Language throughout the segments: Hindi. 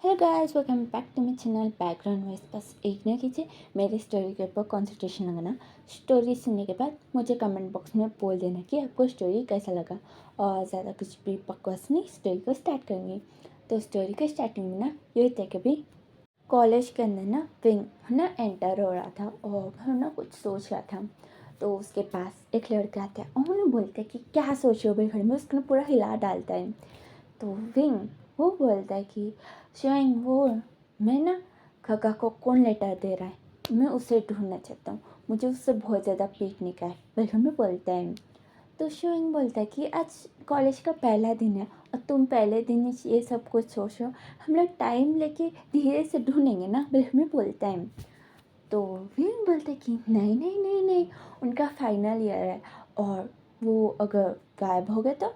Hello guys, welcome back to my channel background voice. बस एक ना कीजिए, मेरे स्टोरी के ऊपर कंसंट्रेशन लगाना। स्टोरी सुनने के बाद मुझे कमेंट बॉक्स में बोल देना कि आपको स्टोरी कैसा लगा। और ज़्यादा कुछ भी बकवास नहीं, स्टोरी को स्टार्ट करेंगे। तो स्टोरी के स्टार्टिंग में ना ये थे कि भी कॉलेज के अंदर ना विंग ना एंटर हो रहा था और वो ना कुछ सोच रहा था। तो उसके पास एक लड़का आता है और उन्हें बोलते हैं कि क्या सोच रहे हो भाई, घर में उसको पूरा हिला डालता है। तो विंग वो बोलता है कि शिवांग, वो मैं ना खगा को कौन लेटर दे रहा है, मैं उसे ढूंढना चाहता हूँ, मुझे उससे बहुत ज़्यादा पीटने का है, बल्कि में बोलता है। तो शिवांग बोलता है कि आज कॉलेज का पहला दिन है और तुम पहले दिन ही ये सब कुछ सोच रहे हो, हम लोग टाइम लेके धीरे से ढूंढेंगे ना, बल्कि में बोलता है। तो विंग बोलते कि नहीं नहीं नहीं नहीं, उनका फाइनल ईयर है और वो अगर गायब हो गए तो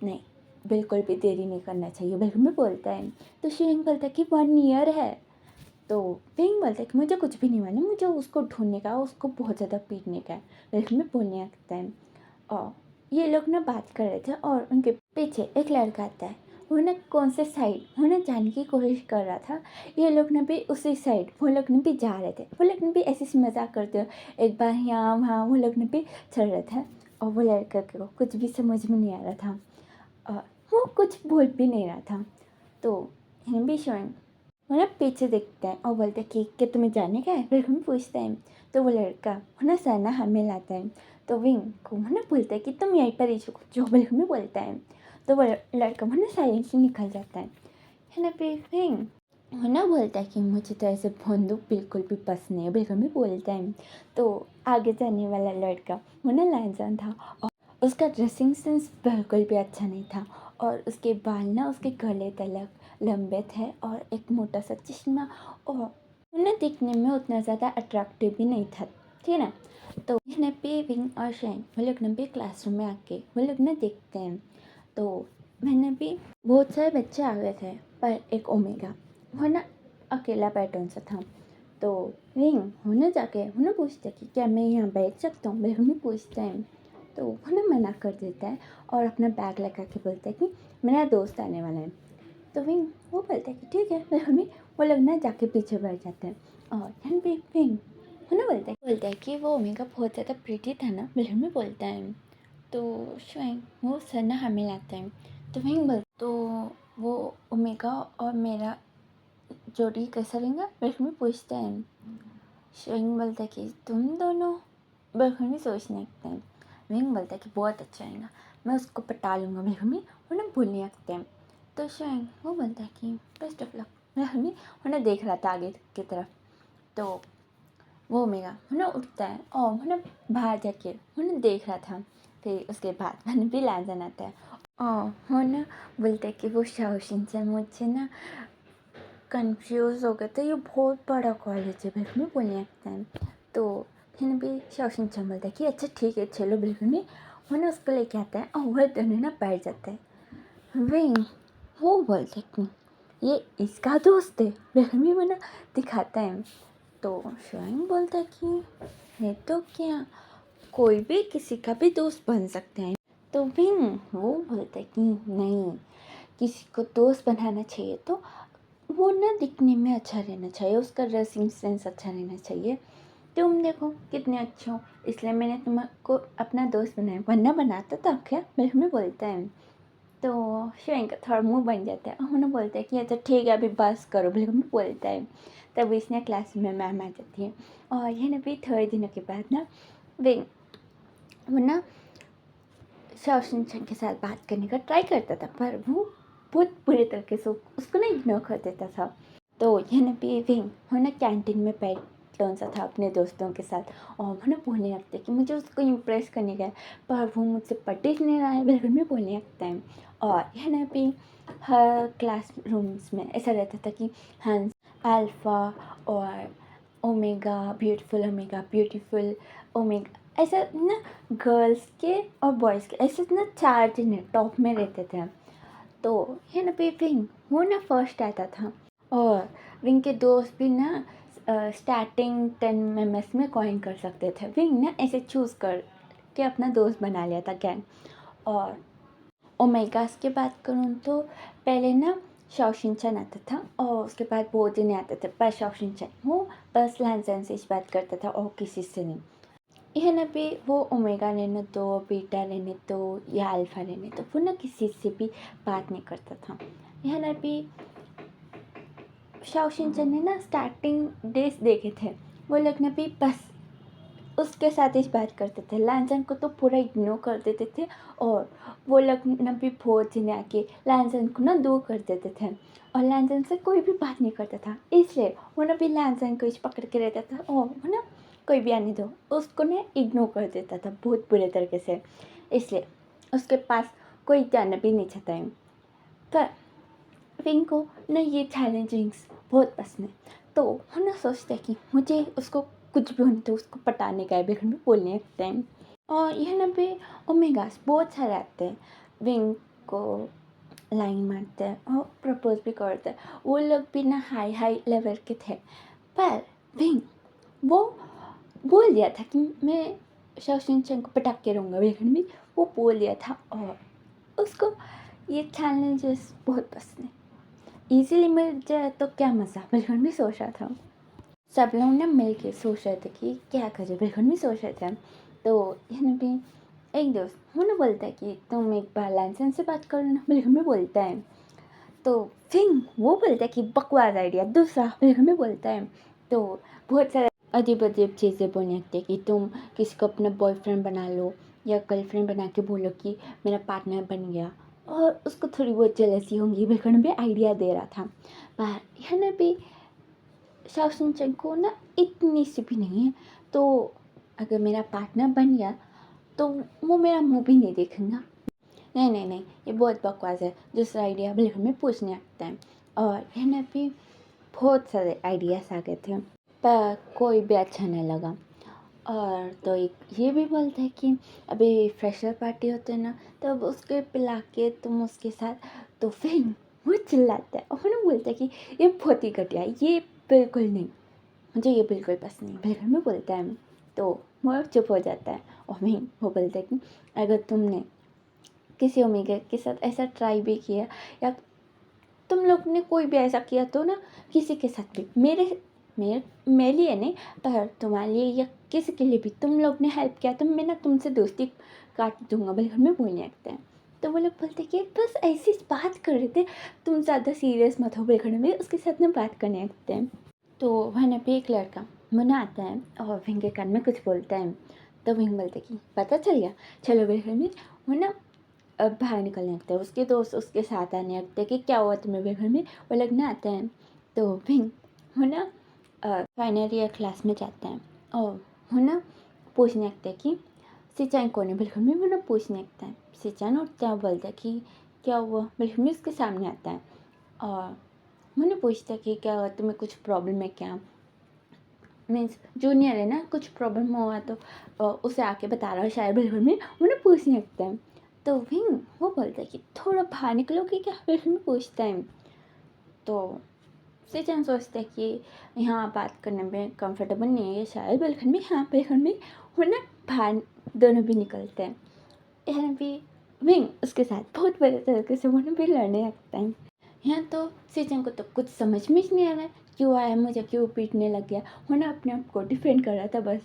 नहीं, बिल्कुल भी देरी नहीं करना चाहिए, बल्कि में बोलता है। तो शिविंग बोलता है कि 1 ईयर है। तो विंग बोलता है कि मुझे कुछ भी नहीं मालूम, मुझे उसको ढूंढने का, उसको बहुत ज़्यादा पीटने का है, बल्कि में बोलने लगता है। और ये लोग ना बात कर रहे थे और उनके पीछे एक लड़का आता है। वो ना कौन से साइड वो ना जाने की कोशिश कर रहा था। ये लोग ना भी उसी साइड वो लोग ने भी जा रहे थे, वो लोग ने भी ऐसे मजाक करते हो एक बार यहाँ वहाँ वो लोग ने भी चल रहे थे। और वो लड़का को कुछ भी समझ में नहीं आ रहा था और वो कुछ बोल भी नहीं रहा था। तो हिम भी शोइंग वो ना पीछे देखते हैं और बोलते हैं कि क्या तुम्हें जाने का है, फिर हम पूछते हैं। तो वो लड़का वो ना सर ना हमें लाता है। तो विंग को वो ना बोलता है कि तुम यहीं पर ही जो बिल्कुल में बोलता है। तो वो लड़का वो ना साइलेंटली निकल जाता है ना। फिर विंग वो ना बोलता है कि मुझे तो ऐसे बंदूक बिल्कुल भी पसंद नहीं है, बिल्कुल में बोलता है। तो आगे जाने वाला लड़का वो ना लाइंसन था और उसका ड्रेसिंग सेंस बिल्कुल भी अच्छा नहीं था और उसके बाल ना उसके गले तलक लंबे थे और एक मोटा सा चश्मा, और उन्हें दिखने में उतना ज़्यादा अट्रैक्टिव भी नहीं था, ठीक है ना। तो इन्हें भी विंग और शैन वो लोग ने भी क्लासरूम में आके वो लोग ने देखते हैं। तो मैंने भी बहुत सारे बच्चे आ गए थे, पर एक ओमेगा वो ना अकेला पैटर्न सा था। तो विंग उन्हें जाके उन्हें पूछते कि क्या मैं यहाँ बैठ सकता हूँ, मैं उन्हें पूछते हैं। तो उन्हें मना कर देता है और अपना बैग लगा के बोलता है कि मेरा दोस्त आने वाला है। तो विंग वो बोलता है कि ठीक है, फिर हमें वो लोग ना जाके पीछे बैठ जाते हैं। और धन भी विंग उन्हें बोलता है कि वो ओमेगा बहुत ज़्यादा प्रीति था ना, बिल्कुल में बोलता है। तो श्वेंग वो सर ना हमें लाता है। तो विंग बोल तो वो ओमेगा और मेरा जोड़ी कैसा रहेगा, बिल्कुल में पूछता है। श्वेंग बोलता है कि तुम दोनों, बिल्कुल में सोचने लगते हैं। विंग बोलता है कि बहुत अच्छा रहेगा, मैं उसको पटा लूँगा, बिल्कुल में उन्हें भूलने लगते हैं। तो श्वेंग वो बोलता है कि बेस्ट ऑफ लक, बिल्कुल में उन्हें देख रहा था आगे की तरफ। तो वो मेगा उन्हें उठता है और उन्हें बाहर जाके उन्हें देख रहा था। फिर उसके बाद मैंने भी लाजन आता है और वो ना बोलते हैं कि वो शाओशिन से मुझे ना कंफ्यूज हो गए थे, ये बहुत बड़ा कॉलेज है, बिल्कुल में बोलने लगता है। तो मैंने भी शाओशिन से बोलता है कि अच्छा ठीक है चलो, बिल्कुल में उन्हें उसको लेके आता है और वह दोनों ना बैठ जाते हैं। विंग वो बोलते हैं कि ये इसका दोस्त है, बिल्कुल में वो ना दिखाता है। तो शिवांग बोलता है कि ये तो क्या, कोई भी किसी का भी दोस्त बन सकते हैं। तो विंग वो बोलता है कि नहीं, किसी को दोस्त बनाना चाहिए तो वो ना दिखने में अच्छा रहना चाहिए, उसका ड्रेसिंग सेंस अच्छा रहना चाहिए। तुम देखो कितने अच्छे हो, इसलिए मैंने तुमको अपना दोस्त बनाया, वरना बनाता था क्या, मेरे में बोलता है। तो शिवांग का थोड़ा मुंह बन जाता है और उन्हें बोलता है कि अच्छा ठीक है अभी बस करो, बिल्कुल में बोलता है। तब इसने क्लास में मैम आ जाती है और यह ना भी थोड़े दिनों के बाद ना विंग वो ना शाओशिन चैन के साथ बात करने का ट्राई करता था, पर वो बहुत बुरे तरीके से उसको ना इग्नोर कर देता था। तो यह ना भी विंग वो ना कैंटीन में बैठ लौन सा था अपने दोस्तों के साथ और वो ना बोलने लगते कि मुझे उसको इम्प्रेस करने का है, पर वो मुझसे पढ़ नहीं रहा है, बिल्कुल में बोलने लगता है। और यह ना भी हर क्लास रूम्स में ऐसा रहता था कि हंस, अल्फ़ा और ओमेगा ब्यूटीफुल ओमेगा, ऐसा ना गर्ल्स के और बॉयज़ के ऐसे ना 4 जने टॉप में रहते थे। तो ये ना भी विंग वो ना फर्स्ट आता था और विंग के दोस्त भी ना स्टार्टिंग 10 मेंबर्स में कॉइन कर सकते थे। विंग ना ऐसे चूज़ कर के अपना दोस्त बना लिया था गैंग। और ओमेगास की बात करूँ तो पहले ना शाओशिनचैन आता था और उसके बाद वो दिन आते थे, पर शाओशिनचैन वो बस लैंसन से बात करता था और किसी से नहीं। यह ना भी वो ओमेगा लेने दो, बीटा लेने दो या अल्फ़ा लेने दो, वो ना किसी से भी बात नहीं करता था। यह ना भी शाओशिनचैन ने ना स्टार्टिंग डेज देखे थे, वो लोग ना भी बस उसके साथ ही बात करते थे, लैंसन को तो पूरा इग्नोर कर देते थे और वो लोग ना भी बहुत जने आके लैंसन को ना दूर कर देते थे और लैंसन से कोई भी बात नहीं करता था, इसलिए वो ना भी लैंसन को पकड़ के रहता था और वो ना कोई भी आने दो उसको ना इग्नोर कर देता था बहुत बुरे तरीके से, इसलिए उसके पास कोई जाना भी नहीं चाहता है। पर विंग को ना ये चैलेंजिंग्स बहुत पसंद है, तो वो ना सोचता है कि मुझे उसको कुछ भी होने तो उसको पटाने का है, बिल्कुल भी बोलने लगते हैं। और यह ना पे ओमेगास बहुत सारे आते हैं, विंग को लाइन मारते हैं और प्रपोज भी करते हैं। वो लोग भी ना हाई हाई लेवल के थे, पर विंग वो बोल दिया था कि मैं शाओशिनचैन को पटाक के रहूँगा, बिल्कुल भी वो बोल दिया था और उसको ये चैलेंजेस बहुत पसंद है। इजीली मिल जाए तो क्या मज़ा, बिल्कुल भी सोच रहा था। सब लोग ना मिल के सोच रहे थे कि क्या करें, बिल्कुल भी सोच रहे थे। तो यहाँ भी एक दोस्त वो ना बोलता है कि तुम एक बार लैंसन से बात करो ना, बिल्कुल भी बोलता है। तो फिर वो बोलता है कि बकवास आइडिया, दूसरा बिल्कुल भी बोलता है। तो बहुत सारे अजीब अजीब चीज़ें बोलने लगते हैं कि तुम किसी को अपना बॉयफ्रेंड बना लो या गर्लफ्रेंड बना के बोलो कि मेरा पार्टनर बन गया, और उसको थोड़ी बहुत जेलसी होंगी, बिल्कुल भी आइडिया दे रहा था। पर यहाँ भी शाओशिनचैन को ना इतनी सी भी नहीं है, तो अगर मेरा पार्टनर बन गया तो वो मेरा मुंह भी नहीं देखेगा। नहीं नहीं नहीं, ये बहुत बकवास है, दूसरा आइडिया बिल्कुल में पूछने आता है। और यहाँ भी बहुत सारे आइडियाज़ आ गए थे, पर कोई भी अच्छा नहीं लगा। और तो एक ये भी बोलते हैं कि अभी फ्रेशर पार्टी होते हैं ना, तब उसके पिला के तुम उसके साथ, तो फिर वो चिल्लाता है और ना बोलता है कि ये बहुत ही घटिया है, ये बिल्कुल नहीं, मुझे ये बिल्कुल पसंद नहीं, बिल्कुल में बोलता है। तो वो चुप हो जाता है और मैं वो बोलता है कि अगर तुमने किसी ओमेगा के साथ ऐसा ट्राई भी किया या तुम लोग ने कोई भी ऐसा किया तो ना किसी के साथ भी, मेरे मेरे मेरे लिए नहीं पर तुम्हारे लिए या किसी के लिए भी तुम लोग ने हेल्प किया तो मैं ना तुमसे दोस्ती काट दूंगा, बिल्कुल में बोलने लगते हैं। तो वो लोग बोलते कि बस ऐसी बात कर रहे थे, तुम ज़्यादा सीरियस मत हो, बिल्कुल में उसके साथ ना बात करने लगते हैं। तो वहाँ पे एक लड़का मुन्ना आता है और विंग के कान में कुछ बोलता है। तो विंग बोलते कि पता चल गया, चलो बिल्कुल में वो ना अब बाहर निकलने लगता है, उसके दोस्त उसके साथ आने लगते हैं कि क्या हुआ तुम्हें बिल्कुल में, वो लोग ना आते हैं। तो विंग वो ना फाइनल ईयर क्लास में जाता है और वो ना पूछने लगता है कि सिंचान कौन है, बिल्कुल में वो ना पूछने लगता है। सिंचान उठता है, बोलता है कि क्या हुआ, बिल्कुल में उसके सामने आता है और मैंने पूछता कि क्या हुआ, तुम्हें कुछ प्रॉब्लम है क्या, मीन्स जूनियर है ना, कुछ प्रॉब्लम हुआ तो उसे आके बता रहा हो शायद, बिल्कुल में उन्हें पूछने लगता है। तो विंग वो बोलता है कि थोड़ा बाहर निकलोगे क्या, बिल्कुल में पूछता है। तो सिचन सोचता है कि यहाँ बात करने में कंफर्टेबल नहीं है शायद, बिल्कुल में हाँ बिल्कुल में वो ना बाहर दोनों भी निकलते हैं। यहाँ भी विंग उसके साथ बहुत बड़े तरीके से वो भी लड़ने लगता है। यहाँ तो सिचन को तो कुछ समझ में ही नहीं आ रहा है, क्यों आया मुझे, क्यों पीटने लग गया, वो ना अपने आप को डिफेंड कर रहा था बस।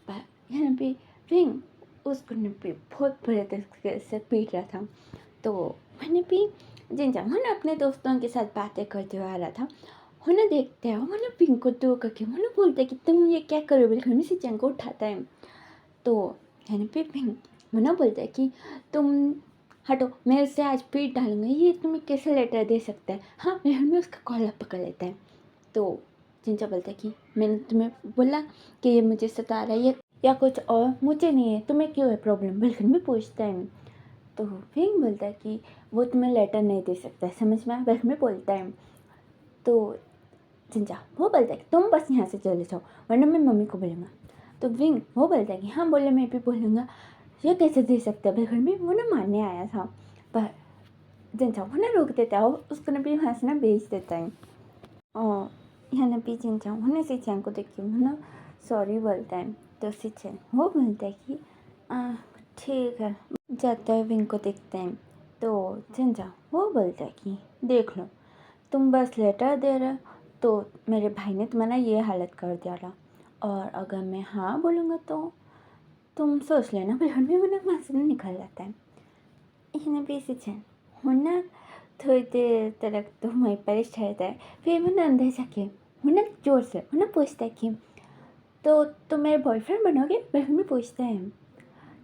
पर यहाँ पे विंग उसको ना भी बहुत बुरे तरीके से पीट रहा था। तो मैंने भी जिनजा वो ना अपने दोस्तों के साथ बातें करते हुए आ रहा था, वो ना देखते हैं, वो ना विंग को दूर करके वो ना बोलते हैं कि तुम ये क्या करो, बिल्कुल में सिचन को उठाता है। तो यहाँ पे विंग वो ना बोलता है कि तुम हटो, मैं उससे आज पीट डालूंगा, ये तुम्हें कैसे लेटर दे सकता है, हाँ मैं हमें उसका कॉलर पकड़ लेता है। तो जिंजा बोलता है कि मैंने तुम्हें बोला कि ये मुझे सता रहा है या कुछ और, मुझे नहीं है, तुम्हें क्यों है प्रॉब्लम, बिल्कुल में पूछता है। तो विंग बोलता है कि वो तुम्हें लेटर नहीं दे सकता है, समझ में आया, बिल्कुल में बोलता है। तो जिंजा वो बोलता है कि तुम बस यहाँ से चले जाओ वरना मैं मम्मी को बोलूँगा। तो विंग वो बोलता है कि हाँ बोले, मैं भी बोलूँगा, ये कैसे दे सकते हैं, बिल्कुल भी वो ना मानने आया था। पर जिनचा वो ना रोक देता है और उसको ना भी वहाँ से ना भेज देता है। और यहाँ ना भी जिनचा वो ना सिचैन को देख के वो ना सॉरी बोलता है। तो सिचैन वो बोलता है कि ठीक है, जाता है, विंग को देखते हैं। तो जिनचा वो बोलता है कि देख लो, तुम बस लेटर दे रहे हो, तो मेरे भाई ने तुम्हारा ये हालत कर दिया था। और अगर मैं हाँ बोलूँगा तो तुम सोच लेना बिल्कुल भी मैंने वहाँ से निकल जाता है। इन्हें भी इसी होना थोड़ी देर तक तो मैं परेशान रहता है। फिर मैंने अंदर जाके होना जोर से होना पूछता है कि तो तुम मेरे बॉयफ्रेंड बनोगे? बिल्कुल भी पूछता है।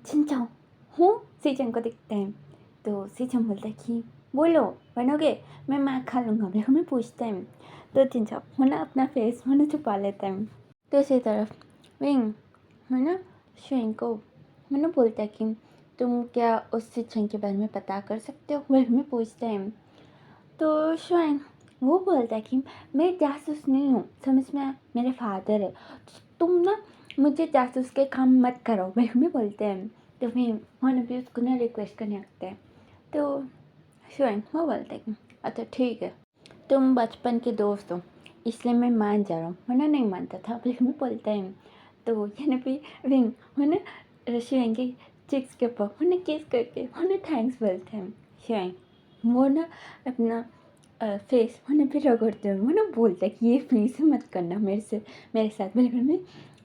चिंचाओ हूँ सीचन को दिखता है। तो सीचन बोलता है कि बोलो बनोगे? मैं मार खा लूँगा। बिल्कुल भी पूछता है। तो चिंचाओ होना अपना फेस होना छुपा लेता है। दूसरी तरफ विंग है ना श्वेन को मैंने बोलता है कि तुम क्या उस शिक्षण के बारे में पता कर सकते हो? वह में पूछता है। तो श्वेन वो बोलता है कि मैं जासूस नहीं हूँ, समझ में आया? मेरे फादर है, तो तुम ना मुझे जासूस के काम मत करो, वह में बोलते हैं। तो फिर उन्होंने भी उसको ना रिक्वेस्ट करने लगते हैं। तो श्वेन वो बोलता है कि अच्छा ठीक है, तुम बचपन के दोस्त हो इसलिए मैं मान जा रहा हूँ, वरना नहीं मानता था, बिल्कुल में बोलता है। तो यानी भी रिंग है ना शिवांग की चिक्स के ऊपर उन्हें किस करके उन्हें थैंक्स बोलते हैं। शिवांग वो ना अपना फेस उन्हें भी रगड़ते हुए वो ना बोलता है कि ये फिर से मत करना मेरे साथ, बिल्कुल में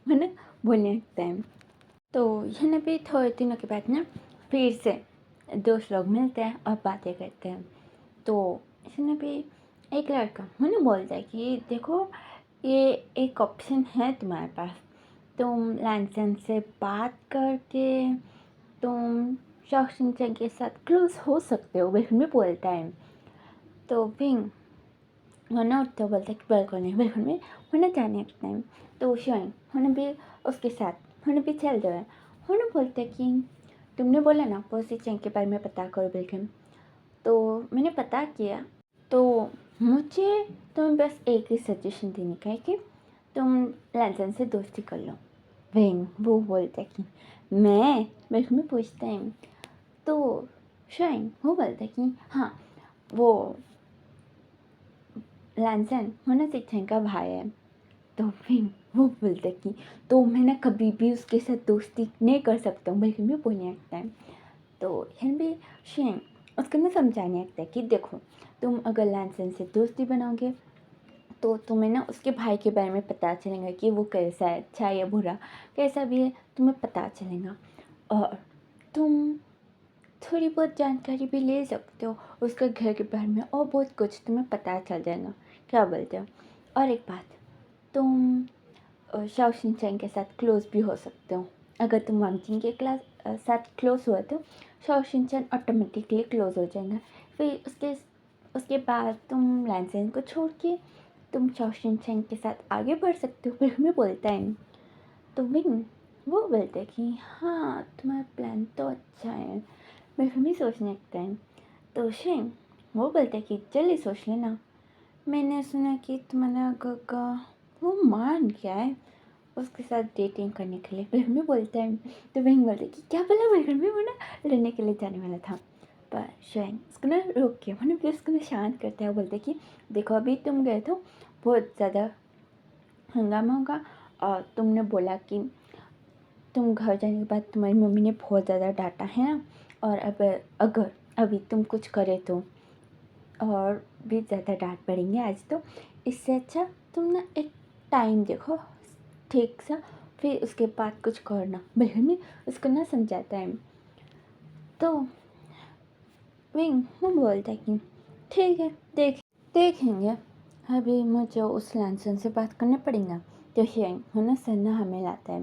है ना बोलने लगता है। तो यहाँ भी थोड़े दिनों के बाद ना फिर से दोस्त लोग मिलते हैं और बातें करते हैं। तो इसने भी एक लड़का मैंने बोलता है कि देखो ये एक ऑप्शन है तुम्हारे पास, तुम लैंसन से बात करके तुम शॉक्सिंचन के साथ क्लोज हो सकते हो, बिल्कुल में बोलता है। तो विंग वरना उठते बोलता है कि बिल्कुल में होना जाने लगता है। तो शिवांग होने भी उसके साथ होने भी चल रहा है। होने बोलते कि तुमने बोला ना पोजीशन के बारे में पता करो बिल्कुल, तो मैंने पता किया। तो मुझे तुम्हें बस एक ही सजेशन देने का है कि तुम लैंसन से दोस्ती कर लो। वेंग वो बोलता है कि मैं में पूछता है। तो शाइन वो बोलता है कि हाँ वो लैंसन होना शिक्षण का भाई है। तो वेंग वो बोलता है कि तो मैं ना कभी भी उसके साथ दोस्ती नहीं कर सकता हूँ, बल्कि मैं बोलने लगता है। तो यहाँ भी शेन उसको ना समझाने लगता है कि देखो तुम अगर लैंसन से दोस्ती बनाओगे तो तुम्हें ना उसके भाई के बारे में पता चलेगा कि वो कैसा है, अच्छा या बुरा, कैसा भी है तुम्हें पता चलेगा। और तुम थोड़ी बहुत जानकारी भी ले सकते हो उसके घर के बारे में और बहुत कुछ तुम्हें पता चल जाएगा। क्या बोलते हो? और एक बात, तुम शाओ शिनचैन के साथ क्लोज भी हो सकते हो। अगर तुम वांगजिन के साथ क्लोज हुआ तो शाओ शिनचैन ऑटोमेटिकली क्लोज हो जाएगा। फिर उसके बाद तुम लैंसन को छोड़ के तुम शाओ शिनचैन के साथ आगे बढ़ सकते हो, फिर हमें बोलता है। तो विंग वो बोलते हैं कि हाँ तुम्हारा प्लान तो अच्छा है, मैं हमें सोचने लगता है। तो शेंग वो बोलते हैं कि जल्दी सोच लेना, मैंने सुना कि तुम्हारा का वो मान गया है उसके साथ डेटिंग करने के लिए, फिर में बोलता है। तो वहीं बोलते कि क्या बोला, बिल्कुल भी वो ना लड़ने के लिए जाने वाला था। पर स्वयं उसको ना रोक के मैंने भी उसको ना शांत करता है। बोलते कि देखो अभी तुम गए तो बहुत ज़्यादा हंगामा होगा और तुमने बोला कि तुम घर जाने के बाद तुम्हारी मम्मी ने बहुत ज़्यादा डांटा है ना, और अब अगर अभी तुम कुछ करे तो और भी ज़्यादा डांट पड़ेंगे आज, तो इससे अच्छा तुम ना एक टाइम देखो ठीक सा, फिर उसके बाद कुछ करना, बहन में उसको ना समझाता है। तो विंग वो बोलता है कि ठीक है देखेंगे, अभी मुझे उस लैंसन से बात करना पड़ेगा। तो शेंग है ना सन्ना हमें लाता है।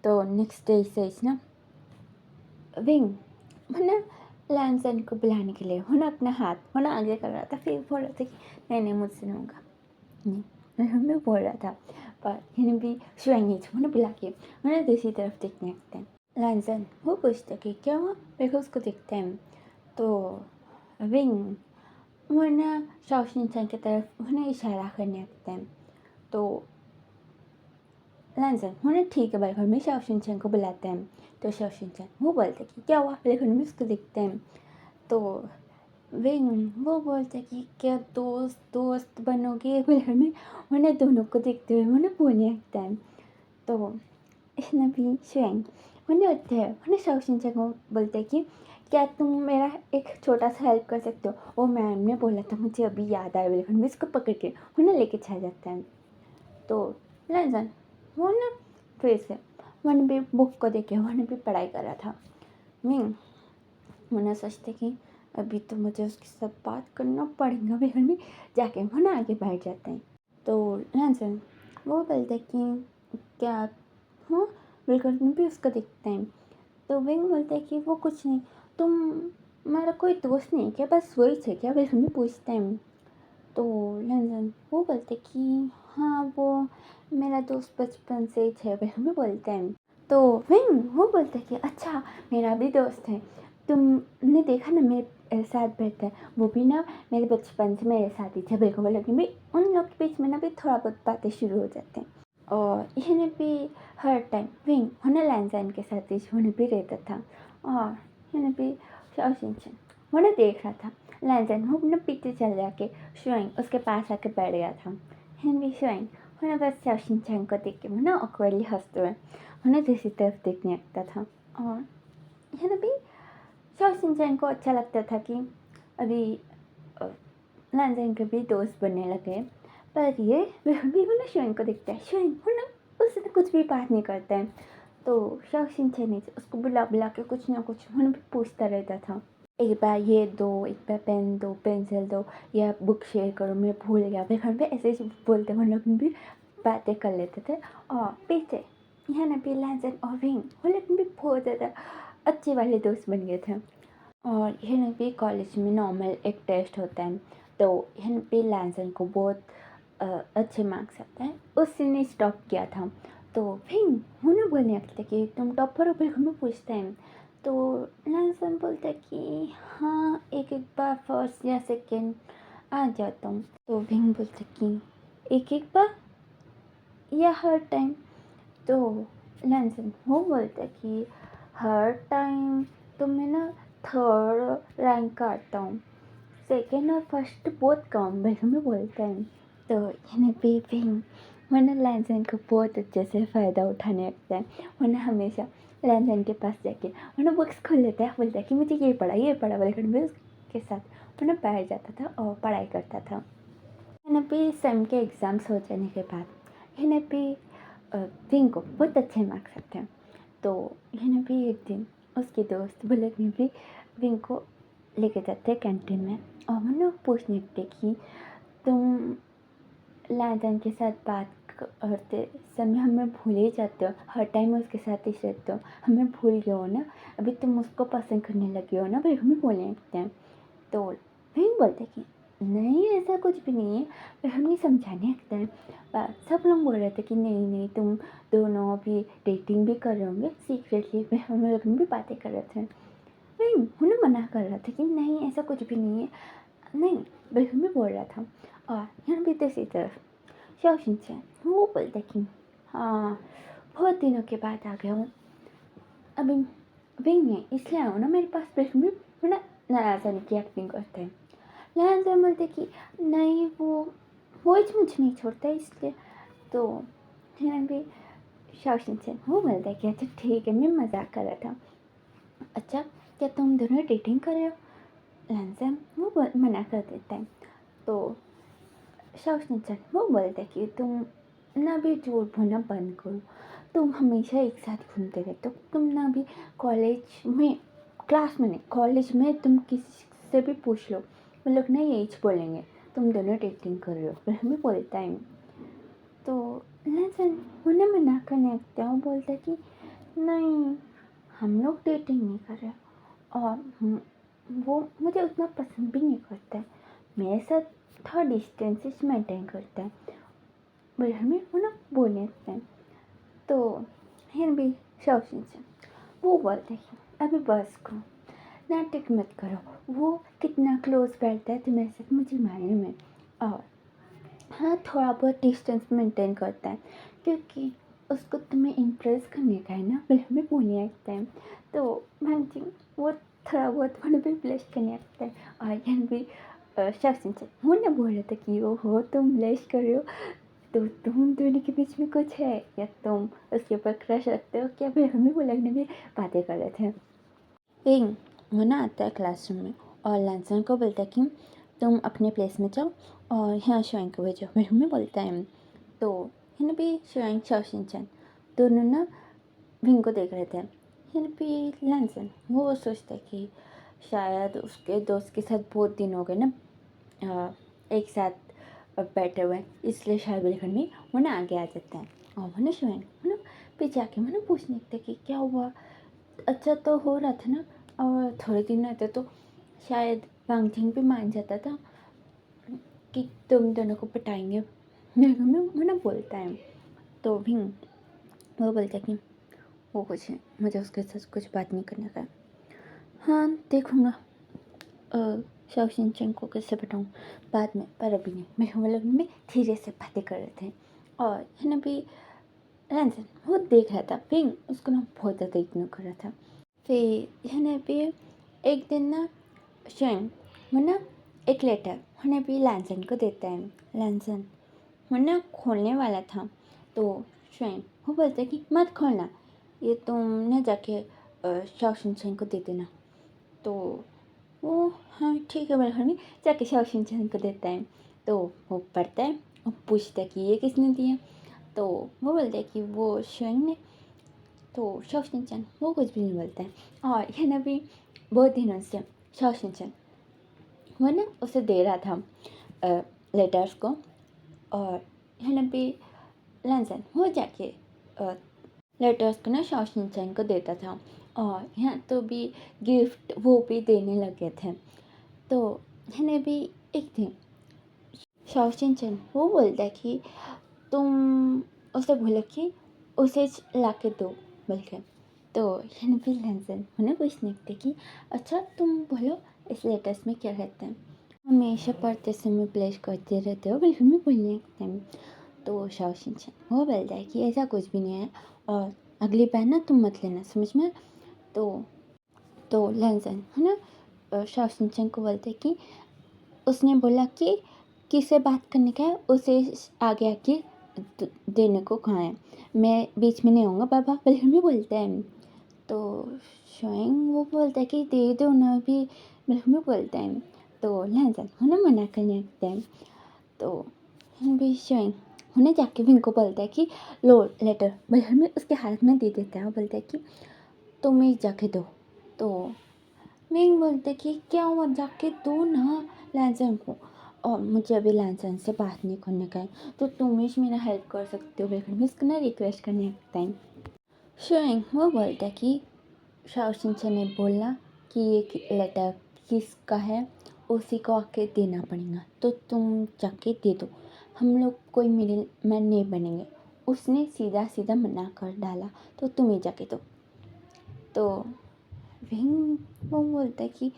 तो नेक्स्ट डे से ना विंग है ना लैंसन को बुलाने के लिए है ना अपना हाथ है ना आगे कर रहा था, फिर बोल रहा था कि नहीं मुझसे नहीं होगा, नहीं मैं बोल रहा था। पर हिन भी शुआंगी ने बुला के मैंने दूसरी तरफ देखने लगते हैं। लैंसन वो पूछते कि क्या हुआ, मेरे को उसको देखते हैं। तो विंग वरना शॉशनिचन की तरफ उन्हें इशारा करने लगते हैं। तो लैंसन उन्हें ठीक है भाई में शॉशनिचन को बुलाते हैं। तो शॉशनिचन वो बोलते कि क्या हुआ, लेकिन में उसको देखते हैं। तो विंग वो बोलते कि क्या दोस्त दोस्त बनोगे, फिर में उन्हें दोनों को देखते हुए उन्हें बोलने लगता है। तो इसने भी शुएंग उन्हें होते हैं उन्हें शॉशनिचन को बोलते हैं कि क्या तुम मेरा एक छोटा सा हेल्प कर सकते हो? वो मैम ने बोला था, मुझे अभी याद आया बोले मैं इसको पकड़ के वो ना लेके चला जाता है। तो लंजन वो ना फिर से मैंने भी बुक को देखे मैंने भी पढ़ाई करा था। मैं सोचते कि अभी तो मुझे उसके साथ बात करना पड़ेगा, बिल्कुल भी जाके वो ना आगे बैठ जाते हैं। तो लंजन वो बोलते कि क्या हाँ बिल्कुल भी उसको देखते हैं। तो विंग बोलते कि वो कुछ नहीं, तुम मेरा कोई दोस्त नहीं क्या, बस वही थे क्या, बिल्कुल भी पूछते हैं। तो लंजन वो बोलते कि हाँ वो मेरा दोस्त बचपन से ही थे, बिल्कुल भी बोलते हैं। तो विंग वो बोलते कि अच्छा मेरा भी दोस्त है, तुमने देखा ना मेरे साथ बैठता है, वो भी ना मेरे बचपन से मेरे साथ ही थे, बिल्कुल लेकिन भी उन लोग के बीच में ना भी थोड़ा बहुत बातें शुरू हो जाते हैं। और यह भी हर टाइम विंग होना लैंडसाइन के साथ ही होने भी रहता था। और यह भी शाओशिनचैन वो ना देख रहा था लैंडसाइन वो ना पीछे चल जाके शुआइंग उसके पास आके बैठ गया था। भी शुआइंग वो ना बस शाओशिनचैन को देख के वो ना ऑकवर्डली हंसते हुए वो ना दूसरी तरफ देखने लगता था। और यह भी शाओशिनचैन को अच्छा लगता था कि अभी लैंडसाइन के भी दोस्त बनने लगे। पर ये भी वो ना शुआइंग को देखता है, शुआइंग वो ना उससे तो कुछ भी बात नहीं करता है। तो शाओशिनचैन उसको बुला बुला के कुछ ना कुछ उन्हें भी पूछता रहता था, एक बार ये दो, एक बार पेन दो, पेंसिल दो, या बुक शेयर करो मैं भूल गया, फिर घर पे ऐसे ही बोलते हम लोग भी बातें कर लेते थे। और पीछे यहाँ ना भी लैंसन और विंग वो लोग भी बहुत ज़्यादा अच्छे वाले दोस्त बन गए थे। और यहाँ भी कॉलेज में नॉर्मल एक टेस्ट होता है, तो यहाँ पे लैंसन को बहुत अच्छे मार्क्स आते हैं, उसने स्टॉप किया था। तो फिर उन्हें बोलने लगता कि तुम टॉपर हो, फिर हमें पूछते हैं। तो लैंसन बोलता है कि हाँ एक एक बार फर्स्ट या सेकेंड आ जाता हूँ। तो विंग बोलता कि एक एक बार या हर टाइम? तो लैंसन वो बोलता कि हर टाइम तो मैं ना थर्ड रैंक का आता हूँ, सेकेंड और फर्स्ट बहुत कम भाई हमें बोलता है। तो यानी विंग वरना लैंसन को बहुत अच्छे से फ़ायदा उठाने लगता है, वरना हमेशा लैंसन के पास जाके वरना बुक्स खोल लेता है, बोलता है कि मुझे ये पढ़ा बोलेकर मैं उसके साथ वरना बैठ जाता था और पढ़ाई करता था। यहाँ पे सेम के एग्ज़ाम्स हो जाने के बाद यहाँ पे विंग को बहुत अच्छे मार्क्स आते हैं। तो यहाँ पे एक दिन उसके दोस्त बुलेट ने भी विंग को लेके जाते हैं कैंटीन में, और वो लोग पूछने लगते कि तुम लैंसन के साथ बात करते समय हमें भूल ही जाते हो, हर टाइम उसके साथ ही रहते हो, हमें भूल गए हो ना, अभी तुम उसको पसंद करने लगे हो ना, भाई हमें बोलने लगते हैं। तो विंग बोलते कि नहीं ऐसा कुछ भी नहीं है, पर हमें समझाने लगता है। सब लोग बोल रहे थे कि नहीं नहीं तुम दोनों अभी डेटिंग भी कर रहे होंगे सीक्रेटली, हम लोग भी बातें कर रहे थे। विंग उन्हें मना कर रहा था कि नहीं ऐसा कुछ भी नहीं है, नहीं बिल्कुल भी बोल रहा था। और यहाँ भी दूसरी तरफ शाओशिनचैन वो बोलता कि हाँ बहुत दिनों के बाद आ गया हूँ, अभी विंग ने इसलिए आया हूँ ना मेरे पास, बिल्कुल भी ना नाराज़ आने की एक्टिंग करते हैं। लैंसन बोलते कि नहीं वो ही मुझे नहीं छोड़ता इसलिए। तो यहाँ भी शाओशिनचैन वो बोलता है कि अच्छा ठीक है मैं मजाक कर रहा था। अच्छा क्या तुम दोनों डेटिंग कर रहे हो? लैंसन वो मना कर देता है। तो शाओशिनचैन वो बोलता है कि तुम ना भी झूठ बोलना बंद करो, तुम हमेशा एक साथ घूमते रहते हो, तुम ना भी कॉलेज में क्लास में नहीं कॉलेज में तुम किसी से भी पूछ लो वो लोग ना यही बोलेंगे तुम दोनों डेटिंग कर रहे हो, फिर हमें बोलता है। तो लैंसन उन्हें मना करने लगता है, वो बोलता है कि नहीं हम लोग डेटिंग नहीं कर रहे, और वो मुझे उतना पसंद भी नहीं करता है, मेरे साथ थोड़ा डिस्टेंसेस मेंटेन करता है, पर हमें वो ना बोलने लगते हैं। तो फिर भी शाओशिनचैन वो बोलते हैं अभी बस करो, नाटक मत करो, वो कितना क्लोज बैठता है तुम्हारे साथ मुझे मालूम है, और हाँ थोड़ा बहुत डिस्टेंस मेंटेन करता है क्योंकि उसको तुम्हें इम्प्रेस करने का है ना, फिर हमें बोलने लगता है। तो मैम जी वो थोड़ा बहुत मैंने भी ब्लश करने लगता है। और यहाँ भी शाओशिनचैन वो ना बोल रहे थे कि वो हो तुम ब्लश कर रहे हो, तो तुम दोनों के बीच में कुछ है या तुम उसके ऊपर क्रश रखते हो क्या, फिर हमें वो लगने भी बातें कर रहे थे। विंग वो ना आता है क्लासरूम में और लैंसन को बोलता है कि तुम अपने प्लेस में जाओ और यहाँ शिवांग को भेजो। मेरे में बोलता है तो हिन भी शिवांग शाओशिनचैन दोनों ना विंग को देख रहे थे। हिन भी लैंसन वो सोचता है कि शायद उसके दोस्त के साथ बहुत दिन हो गए ना एक साथ बैठे हुए, इसलिए शायद बिल्कुल में वो ना आगे आ जाता है और वो ना शिवांग वो ना पीछे आके वो ना पूछने लगता है कि क्या हुआ, अच्छा तो हो रहा था ना, और थोड़े दिन रहते तो शायद वांगजिंग भी मान जाता था कि तुम दोनों को पटाएंगे। मेरे में वो ना बोलता है तो भी वो बोलता है कि वो कुछ नहीं, मुझे उसके साथ कुछ बात नहीं करने का। हाँ देखूँगा शाओशिन को कैसे पटाऊँ बाद में, पर अभी नहीं। मेरे वो लोग में धीरे से बातें कर रहे थे और है ना भी रैंसन वो देख रहा था, फिर उसको ना बहुत ज़्यादा इग्नोर कर रहा था। फिर है ना भी एक दिन ना शिवांग वो ना एक लेटर होने भी लैंसन को देता है। लैंसन वो ना खोलने वाला था तो शिवांग वो बोलता है कि मत खोलना, ये तुम ना जाके शाओशिन को दे देना। तो वो हाँ ठीक है बल्कि नहीं जाके शाओशिन को देता है। तो वो पढ़ता है और पूछता है कि ये किसने दिया। तो वो बोलता है कि वो शिवांग ने। तो शाओशिन वो कुछ भी नहीं बोलता है और है ना भी बहुत दिनों से शाओशिन वो ना उसे दे रहा था लेटर्स को और है ना भी लैंसन वो जाके लेटर्स को ना शाओशिन को देता था और यहाँ तो भी गिफ्ट वो भी देने लगे थे। तो है ना भी एक दिन शाओशिन वो बोलता है कि तुम उसे बोलो कि उसे ला के दो बल्कि। तो है ना भी लैंसन उन्हें पूछने लगते कि अच्छा तुम बोलो इस लेटर्स में क्या रहता है, हमेशा पढ़ते समय प्लेस करते रहते हो बिल्कुल भी बोलने लगते हैं। तो शाओशिन वो बोलता है कि ऐसा कुछ भी नहीं है और अगली बार ना तुम मत लेना, समझ में। तो लैंसन है ना शाओशिन को बोलते हैं कि उसने बोला कि किससे बात करने का है उसे आगे आके देने को कहा है, मैं बीच में नहीं आऊँगा बाबा बिल्कुल भी बोलता है। तो शिवांग वो बोलता है कि दे दो ना भी बिल्कुल भी बोलता है। तो लैंसन उन्हें मना करने लगता है। तो भी शिवांग उन्हें जाके भी इनको बोलता है कि लो लेटर बिल्कुल में उसके हाथ में दे देता है और बोलता है कि तुम ही जाके दो। तो मैं बोलते कि क्या हुआ जाके दो ना लैंसन को, और मुझे अभी लैंसन से बात नहीं करने का है तो तुम ही मेरा हेल्प कर सकते हो बिल्कुल मैं इसको ना रिक्वेस्ट करने लगता है। शिवांग वो बोलता है कि शाओशिन ने बोला कि ये लेटर किसका है उसी को आके देना पड़ेगा, तो तुम जाके दे दो, हम लोग कोई मिडिल मैन नहीं बनेंगे। उसने सीधा सीधा मना कर डाला तो तुम ही जाके दो। तो विंग वो बोलता है कि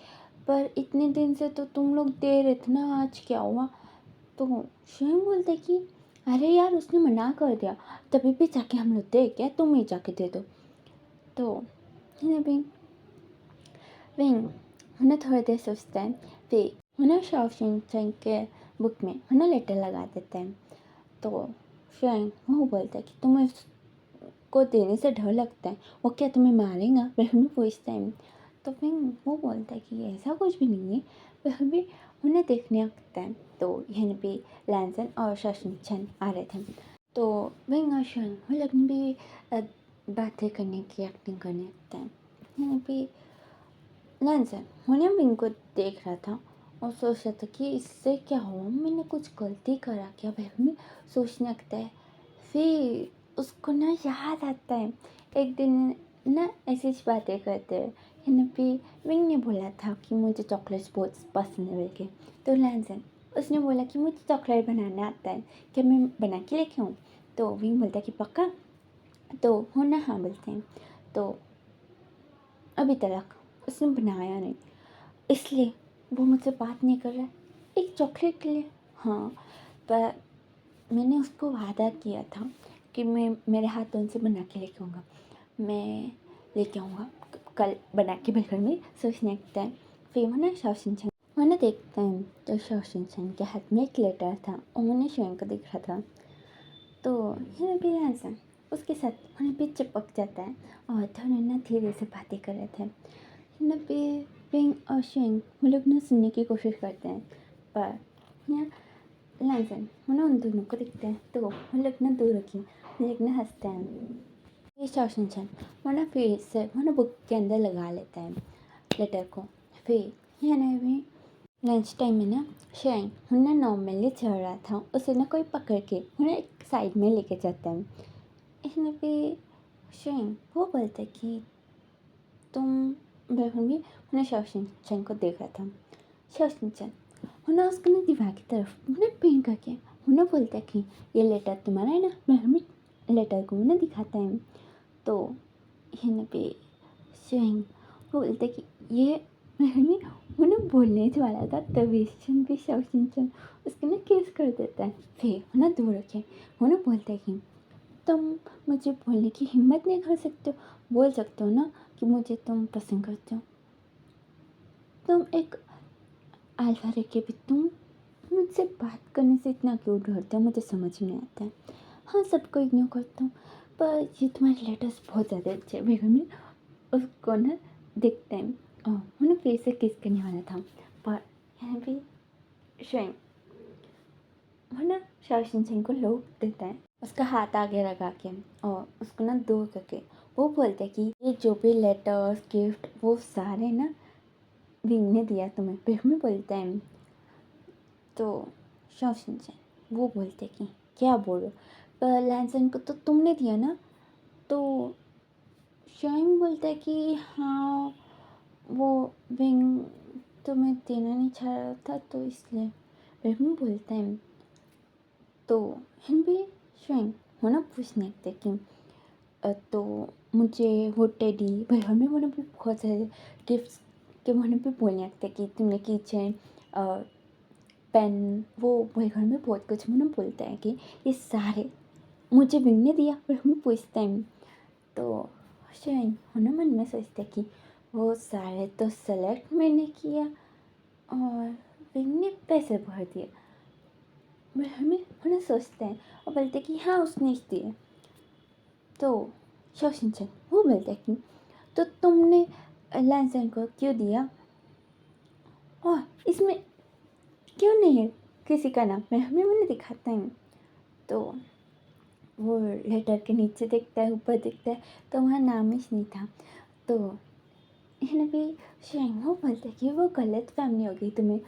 पर इतने दिन से तो तुम लोग दे रहे थे ना, आज क्या हुआ। तो शिवांग बोलता है कि अरे यार उसने मना कर दिया तभी भी जाके हम लोग दे क्या, तुम ही जाके दे दो। तो है ना विंग उन्हें थोड़ी देर सोचता है, फिर उन्हें शाओशिन के बुक में उन्हें लेटर लगा देता है। तो शिवांग वो बोलता है कि तुम्हें को देने से डर लगता है, वो क्या तुम्हें मारेगा बिल्कुल पूछता है। तो विंग वो बोलता है कि ऐसा कुछ भी नहीं है, बिल्कुल भी उन्हें देखने लगता है। तो यहाँ पे लैंसन और शाओशिन आ रहे थे। तो विंग और शिवांग वो लोग भी बातें करने की एक्टिंग करने लगता है। यहाँ पे लैंसन उन्हें विंग को देख रहा था और सोच रहा था कि इससे क्या हुआ, मैंने कुछ गलती करा क्या, बिल्कुल भी सोचने लगता है। फिर उसको ना याद आता है एक दिन ना ऐसी बातें करते हुए यहाँ पे विंग ने बोला था कि मुझे चॉकलेट्स बहुत पसंद है बोल के। तो लैंसन उसने बोला कि मुझे चॉकलेट बनाना आता है, क्या मैं बना के लेके आऊँ। तो विंग बोलता है कि पक्का। तो वो ना हाँ बोलते हैं। तो अभी तक उसने बनाया नहीं इसलिए वो मुझसे बात नहीं कर रहा है एक चॉकलेट के लिए। हाँ पर मैंने उसको वादा किया था कि मैं मेरे हाथों से बना के लेके आऊँगा, मैं लेके आऊँगा कल बना के बिल्कुल में सोचने लगता है। फिर वो ना शाओशिन मैंने देखता है तो शाओशिन के हाथ में एक लेटर था और मैंने शिवांग को दिख रहा था। तो ये भी लैंसन उसके साथ उन्हें भी चिपक जाता है और दोनों ना धीरे से बातें कर रहे थे। ना भी विंग और शिंग वो लोग ना सुनने की कोशिश करते हैं, पर यहाँ लैंसन वो ना उन दोनों को दिखते हैं, तो वो लोग ना दूर रखिए, वो लोग ना हंसते हैं। ये शॉशनचन वो ना फिर से वो ना बुक के अंदर लगा लेता है लेटर को। फिर यहाँ भी लंच टाइम में ना शेंग ना नॉर्मली चल रहा था, उसे ना कोई पकड़ के उन्हें एक साइड में लेके जाता है। इसमें भी शेंग वो बोलता है कि तुम बिल्कुल भी उन्हें शॉशनचन को देख रहा था। शॉशनचन उन्हें उसके ना दीवार की तरफ उन्हें पेंट करके उन्हें बोलता है कि ये लेटर तुम्हारा है ना, मैं लेटर को उन्हें दिखाता है। तो यहाँ पे शेंग वो बोलते कि ये मैं उन्हें बोलने ही वाला था, तभी भी शॉशनचन उसके ना केस कर देता है। फिर उन्हें दूर रखे उन्हें बोलता है कि तुम मुझे बोलने की हिम्मत नहीं कर सकते हो, बोल सकते हो ना कि मुझे तुम पसंद करते हो। तुम एक अल्फा रह के भी तुम मुझसे बात करने से इतना क्यों डरते हो, मुझे समझ नहीं आता है। हाँ, सबको इग्नोर करता हूँ, पर ये तुम्हारे लेटर्स बहुत ज़्यादा अच्छे हैं। बेगम ने उसको ना देखते हैं और उन्हें फिर से किस करने वाला था, पर यहाँ पे शेंग वो ना शॉशनचन को लोग देता है, उसका हाथ आगे लगा के और उसको ना दूर करके वो बोलते हैं कि ये जो भी लेटर्स गिफ्ट वो सारे ना विंग ने दिया तुम्हें। फिर में बोलते हैं, तो शॉशनचन वो बोलते कि क्या बोल रहे हो, पर लैंसन को तो तुमने दिया ना। तो शाइन बोलता है कि हाँ वो विंग तुम्हें देना नहीं चाह रहा था, तो इसलिए। फिर में बोलते हैं, तो हम भी शाइन होना पूछने लगते कि तो मुझे वो टेडी भाई हमें वो भी बहुत सारे गिफ्ट्स के वो भी बोलने लगते कि तुमने किचन पेन वो भाई घर में बहुत कुछ मुझे बोलता है कि ये सारे मुझे विंग ने दिया। और हमें पूछते हैं, तो शाइन होना मन में सोचते कि वो सारे तो सेलेक्ट मैंने किया और विंग ने पैसे भर दिए। हमें होना सोचते हैं और बोलते कि हाँ उसने दिए। तो शॉशनचन वो बोलते कि तो तुमने लैंसन को क्यों दिया, और इसमें क्यों नहीं है किसी का नाम। मैं हमें मैंने दिखाता हूँ। तो वो लेटर के नीचे देखता है, ऊपर देखता है, तो वहाँ नाम ही नहीं था। तो यहाँ भी शेंग वो बोलते कि वो गलत फैमिली हो गई तुम्हें,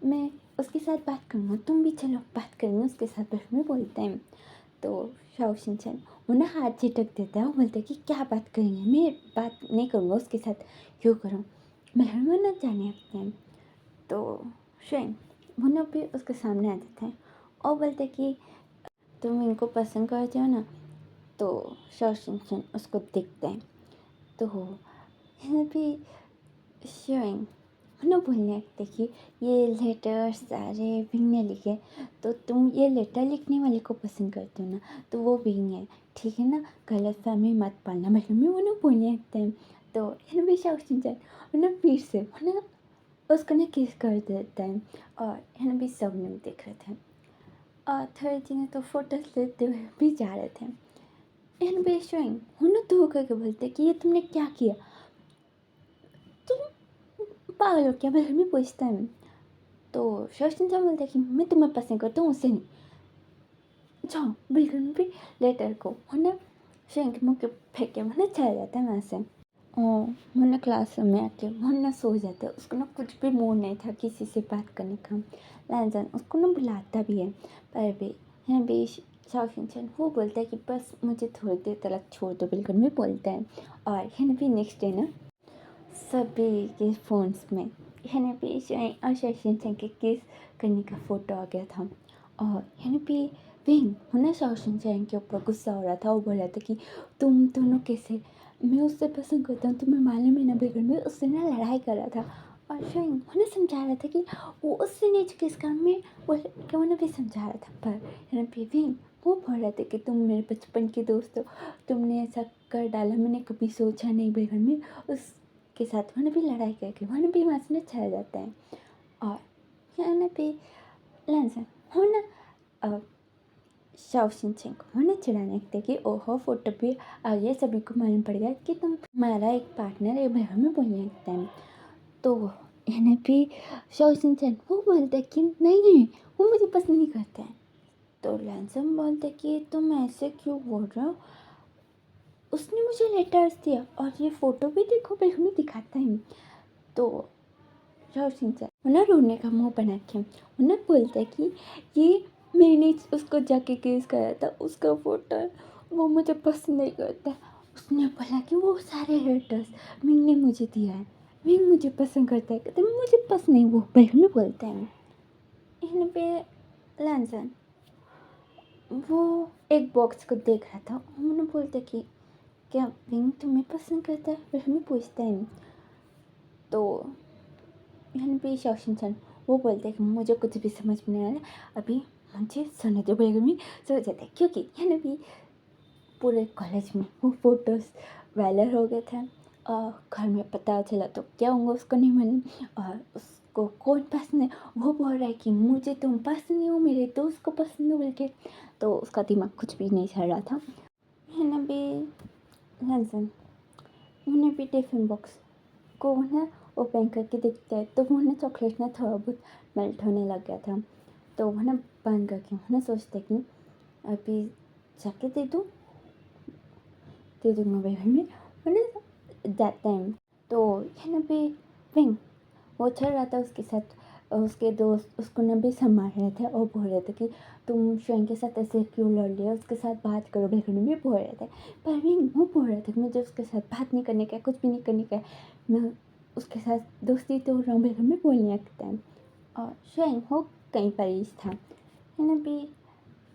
मैं उसके साथ बात करूँगा, तुम भी चलो बात करेंगे उसके साथ। बस में बोलते हैं, तो शॉशनचन वो ना हाथ झिटक देता है। वो बोलते हैं कि क्या बात करेंगे, मैं बात नहीं करूँगा उसके साथ, क्यों करूँ, मैं ना जाने आते हैं। तो शेंग वो ना भी उसके सामने आ जाते हैं और बोलते हैं कि तुम इनको पसंद करते हो ना। तो शॉशनचन उसको देखते हैं, तो यहाँ भी शेंग ना बोलने लगते कि ये लेटर सारे विंग ने लिखे, तो तुम ये लेटर लिखने वाले को पसंद करते हो ना, तो वो विंग है, ठीक है ना, गलत फहमी मत पालना। मतलब में वो ना बोलने लगते हैं। तो यहाँ भी शॉशनचन वो ना फिर से वो ना उसको ना किस कर देता है और यहाँ भी सब लोग देख रहे थे और थोड़े दिन तो फोटोज लेते हुए भी जा रहे थे। यहाँ भी शोइंग वो ना धो करके बोलते कि ये तुमने क्या किया, तुम पागल हो क्या, भले में पूछता है। तो शॉशनचन बोलते कि मैं तुम्हें पसंद करता हूँ, उससे नहीं, जाओ बिल्कुल भी लेटर को वरना शोइंग के मुँह के फेंके वरना चला जाता है वहाँ से। और वरना क्लासरूम में आके वरना सो जाता है। उसको ना कुछ भी मूड नहीं था किसी से बात करने का। लैंसन उसको ना बुलाता भी है, पर भी यहाँ भी शॉशनचन वो बोलता है कि बस मुझे थोड़ी देर तक छोड़ दो, बिल्कुल भी बोलता है। और यहाँ भी नेक्स्ट डे ना सभी के फ़ोन्स में यहाँ पे शॉशनचन के किस करने का फ़ोटो आ गया था। और यहाँ पे विंग होना शॉशनचन के ऊपर गुस्सा हो रहा था। वो बोल रहा था कि तुम दोनों कैसे, मैं उससे पसंद करता हूँ, तुम्हें मालूम है ना, बिल्कुल में उससे ना लड़ाई कर रहा था। और शेंग उन्हें समझा रहा था कि वो उससे नहीं किस काम में, वो क्या उन्हें भी समझा रहा था। पर यहाँ पे विंग वो बोल रहे थे कि तुम मेरे बचपन के दोस्त हो, तुमने ऐसा कर डाला, मैंने कभी सोचा नहीं। बिल्कुल में उसके साथ उन्हें भी लड़ाई करके उन्हें भी वहाँ से चला जाता है। और यहाँ पे लैंसन हो ना शॉशनचन को उन्हें चिढ़ाने लगते कि ओहो फोटो भी आ गया, सभी को मालूम पड़ गया कि तुम्हारा एक पार्टनर है। भैया में बोलने लगता है। तो यहाँ पे शाओ वो बोलता है कि नहीं वो मुझे पसंद नहीं करता है। तो लैंसम बोलता है कि तुम ऐसे क्यों बोल रहे हो, उसने मुझे लेटर्स दिया और ये फ़ोटो भी देखो, बिल्कुल में दिखाता है। तो शाओ उन्हें रोने का मुंह बना के उन्हें बोलता है कि ये मैंने उसको जाके केस कराया था, उसका फ़ोटो है, वो मुझे पसंद नहीं करता है। उसने बोला कि वो सारे लेटर्स मिंग ने मुझे दिया है, मिंग मुझे पसंद करता है, कहते मुझे पसंद नहीं, वो बिल्कुल में बोलता है। यहाँ पे लैंसन वो एक बॉक्स को देख रहा था, उन्होंने बोलता कि क्या विंग तुम्हें पसंद करता है, फिर हमें पूछता है। तो यहाँ पे शाओ वो बोलते हैं कि मुझे कुछ भी समझ में नहीं आ रहा, अभी मुझे सोने दो, बेगम में सो जाता है, क्योंकि यहाँ भी पूरे कॉलेज में वो फोटोज़ वायरल हो गए थे और घर में पता चला तो क्या होंगे उसको नहीं मालूम, और उसको कौन पसंद है वो बोल रहा है कि मुझे तुम पसंद नहीं हो, मेरे दोस्त को पसंद हो बोल के। तो उसका दिमाग कुछ भी नहीं चल रहा था। है भी लैंसन उन्हें भी टिफिन बॉक्स को ना ओपन करके देखता है तो वो ना चॉकलेट ना थोड़ा बहुत मेल्ट होने लग गया था। तो वो ना बंद करके वो ना सोचता कि अभी जाके दे दूँगा बेबी में, वो ना जाता है। तो ये ना भी विंग वो चल रहा था उसके साथ, उसके दोस्त उसको ना भी संभाल रहे थे और बोल रहे थे कि तुम श्वेन के साथ ऐसे क्यों लड़ रहे हो, उसके साथ बात करो, बेगम भी बोल रहे थे। पर विंग वो बोल रहे थे कि मुझे उसके साथ बात नहीं करने का, कुछ भी नहीं करने का, मैं उसके साथ दोस्ती तोड़ रहा हूँ, बेगम भी बोलने लगता है। और श्वेन वो कहीं पर था, है ना भी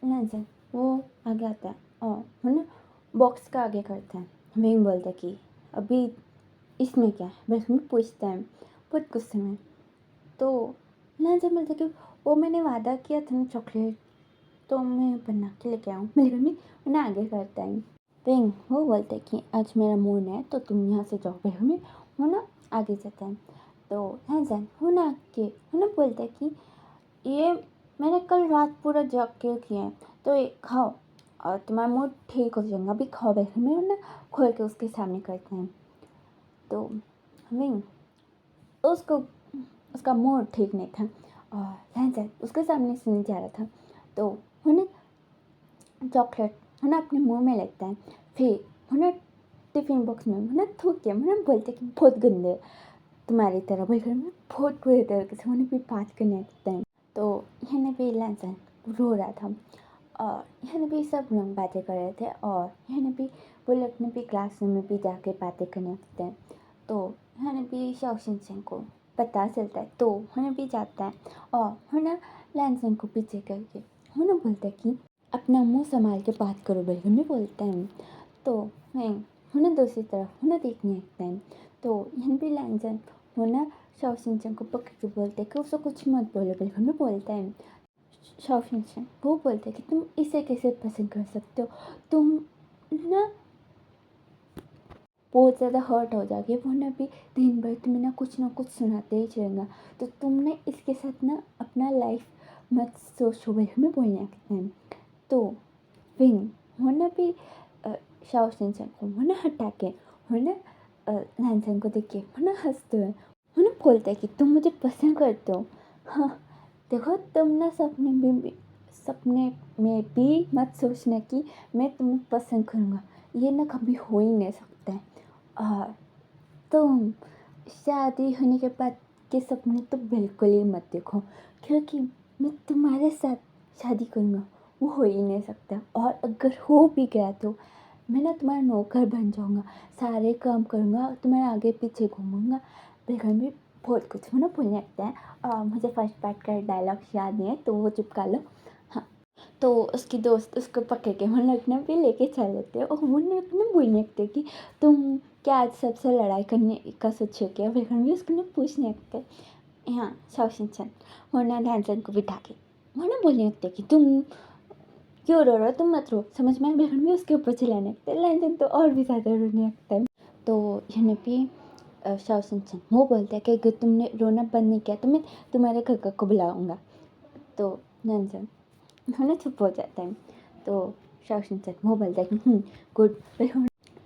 लैंसन वो आगे आता है और है ना बॉक्स का आगे करता है। विंग बोलता है कि अभी इसमें क्या है, बस में पूछता है बहुत गुस्से में। तो लैंसन बोलता है कि वो मैंने वादा किया था ना चॉकलेट, तो मैं बना के लेके आऊँ, मेरी मम्मी उन्हें आगे करता है। विंग वो बोलते हैं कि आज मेरा मूड है तो तुम यहाँ से जाओ, मेरी मम्मी वो ना आगे जाता है। तो लैंसन वो ना आगे वो ना बोलता है कि ये मैंने कल रात पूरा जाग के किया है, तो ये खाओ और तुम्हारा मूड ठीक हो जाएगा, अभी खाओ, बैठे में ना खोल के उसके सामने करते हैं। तो विंग उसको उसका मूड ठीक नहीं था और लैंसन उसके सामने से नहीं जा रहा था। तो उन्हें चॉकलेट उन्हें अपने मुंह में लगता है, फिर उन्हें टिफिन बॉक्स में उन्हें थूक के उन्हें बोलते कि बहुत गंदे तुम्हारी तरह भाई घर में बहुत बुरे तरीके से उन्हें भी बात करने लगता है। तो यहाँ पे लैंसन रो रहा था और यहाँ भी सब लोग बातें कर रहे थे और यहाँ भी वो लोग अपने भी क्लासरूम में भी जाके बातें करने लगते हैं। तो यहाँ भी शाओ को पता चलता है तो उन्हें भी जाता है और उन्हें लैंसन को पीछे करके उन्हें बोलता है कि अपना मुंह संभाल के बात करो, बल्कि में बोलता है। तो मैं उन्हें दूसरी तरफ उन्हें देखने लगता है। तो यहाँ भी लैंसन उन्हें शाओ को पकड़ के बोलते हैं कि उसको कुछ मत बोलो, बल्कि में बोलता है। शाओ वो बोलते हैं कि तुम इसे कैसे पसंद कर सकते हो, तुम ना बहुत ज़्यादा हर्ट हो जाओगे, वो ना भी दिन भर तुम्हें ना कुछ सुनाते ही चलेगा, तो तुमने इसके साथ ना अपना लाइफ मत सोचो, भाई हमें बोलने लगते हैं। तो विंग वो ना भी शाओ को वो ना हटा के वो ना लैंसन को देख के वो ना हंसते हुए वो ना बोलते हैं कि तुम मुझे पसंद करते हो, हाँ देखो तुम ना सपने में भी मत सोचना कि मैं तुम्हें पसंद करूँगा, ये ना कभी हो ही नहीं सकता है। और तुम शादी होने के बाद के सपने तो बिल्कुल ही मत देखो, क्योंकि मैं तुम्हारे साथ शादी करूँगा वो हो ही नहीं सकता, और अगर हो भी गया तो मैं ना तुम्हारा नौकर बन जाऊँगा, सारे काम करूँगा, तुम्हारे आगे पीछे घूमूँगा, बेघर में बहुत कुछ ना बोलने लगता है। और मुझे फर्स्ट पार्ट का डायलॉग याद नहीं है तो वो चिपका लो। हाँ, तो उसकी दोस्त उसको पकड़ के वो लगना भी लेके चल लेते हैं और वो अपने बोलने लगते कि तुम क्या आज सबसे लड़ाई करने का सोचे क्या, बेघर भी उसको ना पूछने लगते। यहाँ शाओ वो ना लैंसन को बिठा के वो ना बोलने लगते कि तुम क्यों रो रहे हो, तुम मत रो, समझ में, बेघर भी उसके ऊपर चिल्लाने लगते, लैंसन तो और भी ज़्यादा रोने लगता है। तो यहाँ पे शाओ वो बोलते हैं कि अगर तुमने रोना बंद नहीं किया तो मैं तुम्हारे घर को बुलाऊँगा। तो लैंसन ना चुप हो जाता है। तो शाओ वो बोलता है कि गुड,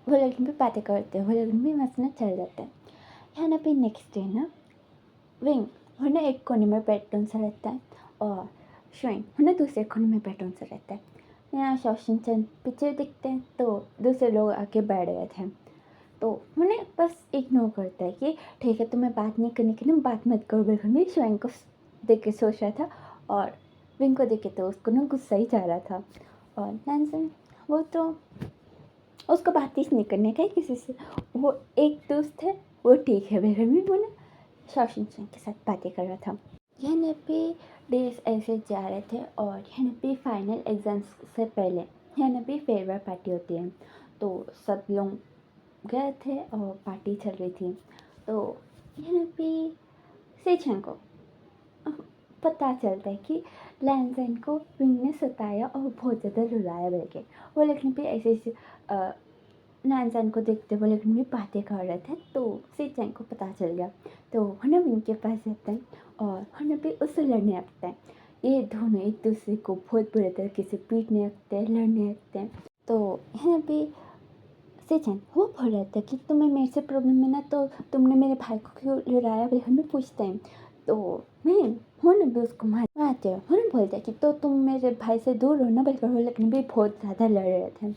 वो लोग भी बातें करते हैं, वो लोग भी मस्त ना चल जाता है। यहाँ पे नेक्स्ट डे ना विंग उन्हें एक कोने में बेडरूम से रहता है और श्वेंग उन्हें दूसरे कोने में बेडरूम से रहता है। यहाँ शौशिनचन पीछे दिखते हैं तो दूसरे लोग आके बैठ गए थे, तो उन्हें बस इग्नोर करता है कि ठीक है तुम्हें बात नहीं करनी कि ना बात मत करो। बिल्कुल भी श्वेंग को देख के सोच रहा था और विंग को देख के तो उसको ना गुस्सा ही जा रहा था। और नैन्सन वो तो उसको बात ही नहीं करने का है किसी से, वो एक दोस्त है वो ठीक है। बिल्कुल भी वो ना शौशिनचन के साथ बातें कर रहा था। यहाँ पे डेज ऐसे जा रहे थे और यहाँ पे फाइनल एग्ज़ाम्स से पहले यहाँ पे फेयरवेल पार्टी होती है, तो सब लोग गए थे और पार्टी चल रही थी। तो यहाँ पे सेचन को पता चलता है कि लैंसन को विंग ने सताया और बहुत ज़्यादा रुलाया बोल के। वो लेकिन भी ऐसे ऐसे लैंसन को देखते वो लेकिन भी बातें कर रहे थे, तो सेचन को पता चल गया। तो हना विंग के पास जाता है और हना भी उससे लड़ने लगता है। ये दोनों एक दूसरे को बहुत बुरे तरीके से पीटने लगते हैं, लड़ने लगते हैं। तो यहाँ पे सेचन वो बोल रहा था कि तुम्हें मेरे से प्रॉब्लम है ना, तो तुमने मेरे भाई को क्यों लड़ाया बिल्कुल में पूछते हैं। तो मैं होने भी उसको मारते हो होने बोलते कि तो तुम मेरे भाई से दूर हो ना बिल्कुल हो, लेकिन भी बहुत ज़्यादा लड़ रहे थे।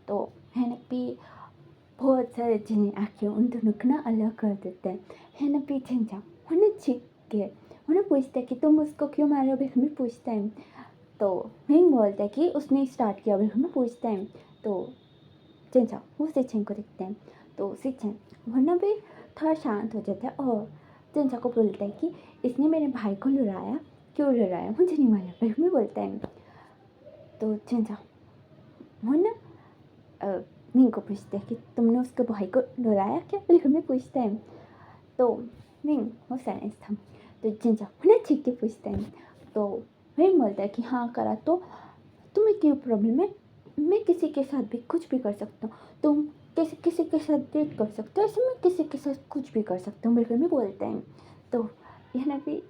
तो है ना भी बहुत सारे जने आके उन दोनों को ना अलग कर देते हैं। है ना भी झंझा उन्हें छिप के उन्हें पूछते कि तुम उसको क्यों मारो बिल्कुल में पूछते हैं। तो मैं बोलता है कि उसने स्टार्ट किया बिल्कुल में पूछते हैं। तो झंझा वो सेचन को देखते हैं, तो सेचन वरना भी थोड़ा शांत हो जाता है और झंझा को बोलता है कि इसने मेरे भाई को लुराया, क्यों लुराया मुझे नहीं मालूम बिल्कुल में बोलता है। तो झंझा वो ना मिंग को पूछते हैं कि तुमने उसके भाई को लुराया क्या बिल्कुल में पूछते हैं। तो मिंग वो साइलेंस था। तो झंझा उन्हें छिप के पूछते हैं। तो मिंग बोलता है कि हाँ करा, तो तुम्हें क्यों प्रॉब्लम है, मैं किसी के साथ भी कुछ भी कर सकता हूँ, तुम किसी के साथ डेट कर सकते हो, ऐसे मैं किसी के साथ कुछ भी कर सकता हूँ बिल्कुल भी बोलते हैं। तो यहाँ भी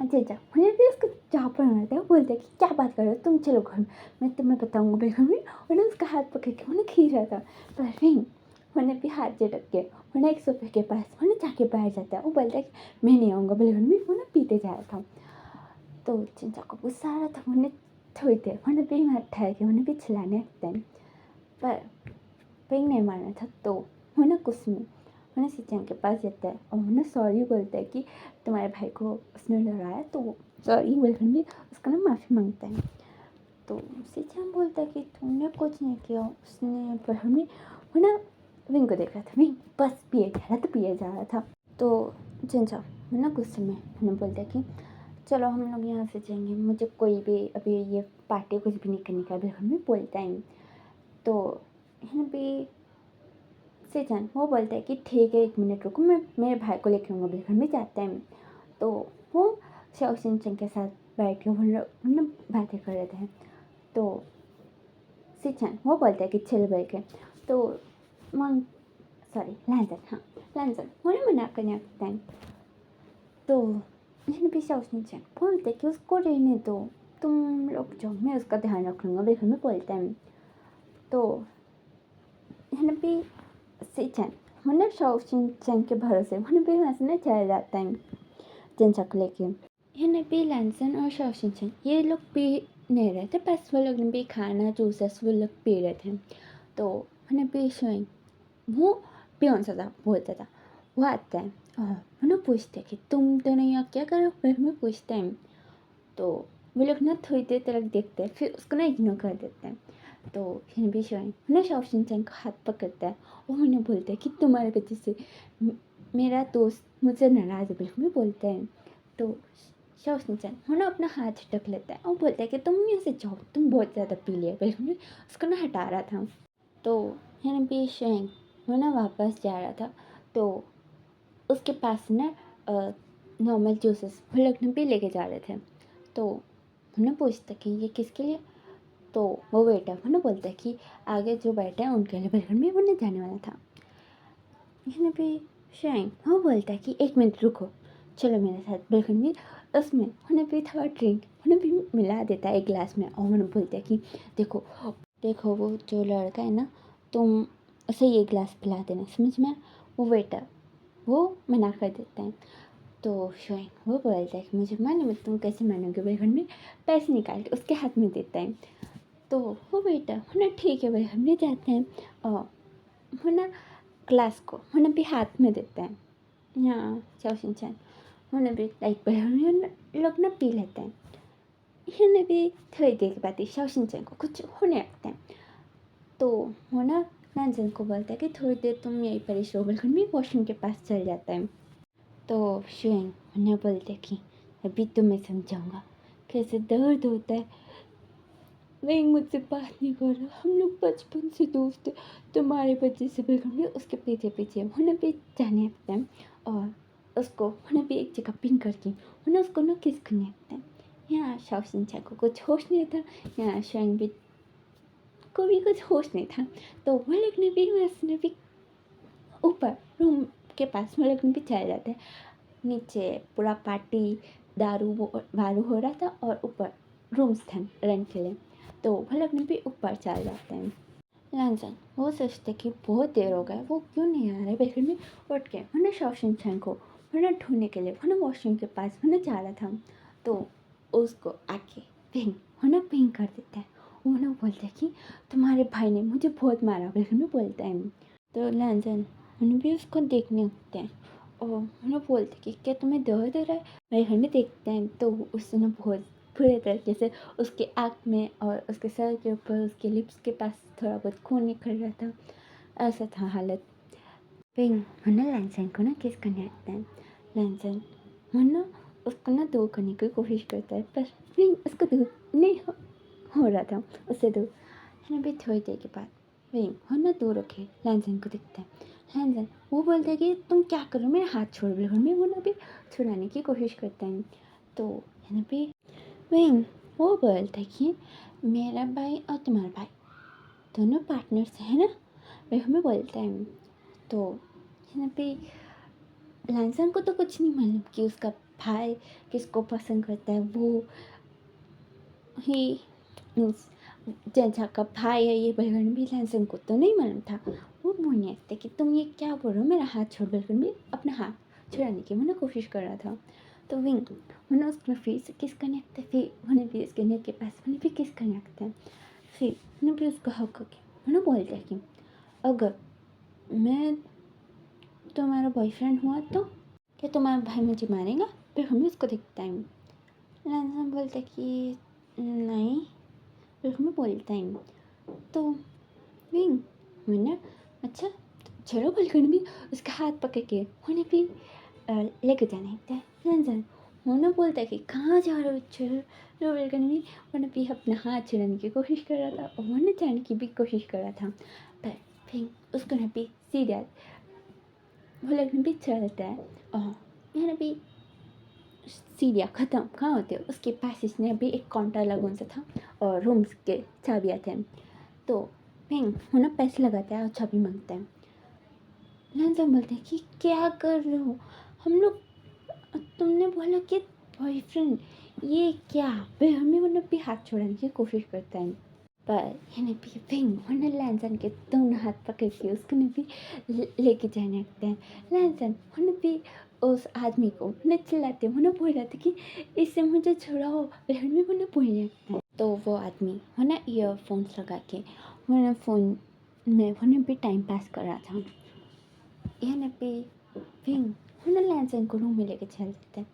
अच्छा उन्हें भी उसको जहाँ पर मारता है, वो बोलते हैं कि क्या बात कर रहे हो तुम, चलो घर में मैं तुम्हें बताऊँगा बिल्कुल भी। उन्हें उसका हाथ पकड़ के उन्हें खींचा था, पर नहीं उन्हें भी हाथ झटक के उन्हें एक सोफे के पास उन्हें जाके बैठ जाता है। वो बोलता है कि मैं नहीं आऊँगा बिल्कुल भी, उन्हें पीटे जा रहा था। तो चिंचा को गुस्सा आ रहा था, उन्हें थोड़ी देर उन्हें भी हाथ ठहर के उन्हें भी चिल्लाने लगते हैं, पर पिंग नहीं मारना था। तो उन्हें कुछ नहीं उन्हें सिचन के पास जाता है और उन्हें सॉरी बोलता है कि तुम्हारे भाई को उसने लड़ाया, तो सॉरी बोलकर भी उसका ना माफ़ी मांगता है। तो सिचन बोलता है कि तुमने कुछ नहीं किया, उसने पर हमें उन्हें विंग को देख रहा था, विंग बस पिए जा रहा था पिए जा रहा था। तो चिंचा उन्हें गुस्से में उन्हें बोलता है कि चलो हम लोग यहाँ से जाएंगे, मुझे कोई भी अभी ये पार्टी कुछ भी नहीं करने का बिल्कुल भी बोलता है। तो यहाँ पे सेजन वो बोलता है कि ठीक है 1 मिनट रुको, मैं मेरे भाई को लेकर आऊँगा बिल्कुल भी जाता है। तो वो शाओशिन के साथ बैठ के उन बातें कर रहे थे। तो सेजन वो बोलता है कि चल बोल के, तो मंग सॉरी लैंसन हाँ लैंसन उन्हें मना करने लगता है। तो मैंने भी शाओशिन बोलते कि उसको रहने दो, तुम लोग जाओ मैं उसका ध्यान रख लूँगा बिल्कुल में बोलता है। तो मैंने भी सेचन मतलब शाओशिन के भरोसे मैंने भी वहाँ से ना चला जाता है चिंचा को लेके। यहाँ भी लैंसन और शाओशिन ये लोग पी नहीं रहे थे, बस वो लोग ने भी खाना जूसेस वो लोग पी रहे थे। तो मैंने भी शोइंग वो पियोन सा था बहुत ज़्यादा, वो आता है और उन्हें पूछते कि तुम दोनों यहाँ क्या करो, फिर में पूछते हैं। तो वो लोग ना थोड़ी देर तक देखते हैं फिर उसको ना इग्नोर कर देते हैं। तो फिर भी शोइंग उन्हें शाओशिन का हाथ पकड़ता है और उन्हें बोलता है कि तुम्हारे वजह से मेरा दोस्त मुझसे नाराज़ है बिल्कुल भी बोलता है। तो शाओशिन उन्हें अपना हाथ झटक लेता है और बोलता है कि तुम यहाँ से जाओ, तुम बहुत ज़्यादा पी लिया बिल्कुल भी उसको ना हटा रहा था। तो फिर भी शोइंग वो ना वापस जा रहा था, तो उसके पास ना नॉर्मल जूसेस वो लोग भी लेके जा रहे थे। तो उन्हें पूछता कि ये किसके लिए, तो वो वेटर उन्हें बोलता है कि आगे जो बैठे हैं उनके लिए बिल्कुल भी उन्हें जाने वाला था। यहाँ पे शाइन वो बोलता है कि 1 मिनट रुको, चलो मेरे साथ बिल्कुल भी। उसमें उन्हें भी थोड़ा ड्रिंक उन्हें भी मिला देता है एक गिलास में और उन्हें बोलता है कि देखो देखो वो जो लड़का है ना, तुम उसे ये गिलास पिला देना समझ में। वो वेटर वो मना कर देता है। तो शोएब वो बोलता है कि मुझे मालूम है तुम कैसे मानोगे, भाई घर में पैसे निकाल के उसके हाथ में देता है। तो वो बेटा है ना ठीक है भाई हम ले जाते हैं और है ना क्लास को है ना भी हाथ में देते हैं। यहाँ शाओशिनचैन है ना भी लाइक भाई हम लोग ना पी लेते हैं। है ना भी थोड़ी देर के बाद शाओशिनचैन को कुछ होने लगता है। तो वो ना नानजन को बोलता है कि थोड़ी देर तुम यहीं पर इस रोबल में वॉशरूम के पास चल जाता है। तो शुएंग उन्हें बोलते कि अभी तो मैं समझाऊंगा कैसे दर्द होता है। नहीं मुझसे बात नहीं कर रहा, हम लोग बचपन से दोस्त थे, तुम्हारे बच्चे से बिल्कुल भी उसके पीछे पीछे उन्हें भी जाने लगते हैं और उसको उन्हें भी एक जगह पिन करके उन्हें उसको ना किस करने लगते हैं। यहाँ शाओशिनचा को कुछ होश नहीं था, यहाँ शुएंग भी को भी कुछ होश नहीं था। तो वो लोग ने भी उसने भी ऊपर रूम के पास वो लोग भी चले जाते हैं। नीचे पूरा पार्टी दारू वारू हो रहा था और ऊपर रूम्स थे रेंट के लिए। तो वो लोग भी ऊपर चले जाते हैं। लंजन वो सोचते कि बहुत देर हो गया वो क्यों नहीं आ रहे, बेडरूम में उठ के मैंने शाओशिनचैन को मैंने ढूंढने के लिए मैंने वॉशरूम के पास मैंने जा रहा था। तो उसको आके पिंग कर देता है। उन्हें बोलते हैं कि तुम्हारे भाई ने मुझे बहुत मारा, बेडरूम में बोलता है। तो लंजन उन्हें भी उसको देखने लगते हैं और उन्हें बोलते कि क्या तुम्हें दर्द हो रहा है। मेरे घर में देखते हैं तो उसने बहुत बुरे तरीके से उसके आँख में और उसके सर के ऊपर उसके लिप्स के पास थोड़ा बहुत खून निकल रहा था। ऐसा था हालत। पिंग ना लैंसन को ना किस करने लगता है। लैंसन ना उसको ना दूर करने की कोशिश करता है पर पिंग उसको दूर नहीं हो रहा था उससे दूर। है ना भी थोड़ी देर के बाद पिंग ना दूर रखे लैंसन को दिखता है। लैंसन वो बोलते हैं कि तुम क्या करो, मेरा हाथ छोड़ दो। मैं वो ना भी छुड़ाने की कोशिश करता है। तो है ना भी विंग वो बोलता है कि मेरा भाई और तुम्हारा भाई दोनों पार्टनर्स हैं ना, वे हमें बोलता है। तो यहाँ पे लैंसन को तो कुछ नहीं मालूम कि उसका भाई किसको पसंद करता है। वो ही मीन्स जैसा का भाई है ये बलगन भी लैंसन को तो नहीं मालूम था। वो बोलने लगते कि तुम ये क्या बोल रहे हो, मेरा हाथ छोड़। बलगन भी अपना हाथ छुड़ाने की मैंने कोशिश कर रहा था। तो विंग मैंने उसको फिर से किस करने लगता है, फिर उन्हें भी उसके नेक के पास मैंने भी किस करने लगता है। फिर उन्हें भी उसको हक करके मैंने बोलता है कि अगर मैं तुम्हारा बॉयफ्रेंड हुआ तो क्या तुम्हारा भाई मुझे मारेगा। फिर हमें उसको देखता है। लैंसन बोलता है कि नहीं। फिर हमें बोलता है। तो विंग मैंने अच्छा चलो बलगन भी उसका हाथ पकड़ के उन्हें भी लेके जाने लगता है। लैंसन उन्हें बोलता है कि कहाँ जा रहे हो, चलो बलगन भी उन्हें भी अपना हाथ छुड़ाने की कोशिश कर रहा था और उन्हें जाने की भी कोशिश कर रहा था। पर फिर उसको ना भी सीरियस वो लगने भी चलता है और मैंने भी सीढ़ियाँ ख़त्म कहाँ होते हो उसके पास इसने अभी एक काउंटर लगा सा था और रूम्स के चाबियाँ थे। तो पिंग वो ना पैसे लगाता है और चाबी मांगता है। लैंसन बोलते हैं कि क्या कर रहे हो, हम लोग तुमने बोला कि बॉयफ्रेंड ये क्या। फिर हमें उन्हें भी हाथ छोड़ने की कोशिश करता है पर यानी भी पिंग उन्हें लैंसन के दोनों हाथ पकड़ के उसको भी लेके जाने लगते हैं। लैंसन उन्हें भी उस आदमी को उन्हें चिल्लाते उन्हें बोल रहा था कि इससे मुझे छुड़ाओ। फिर भी उन्हें बोलने लगता है। तो वो आदमी उन्हें ईयरफोन्स लगा के उन्हें फ़ोन में उन्हें भी टाइम पास कर रहा था। यानी भी पिंग उन्हें लैंसन को रूम में लेके चल देते हैं।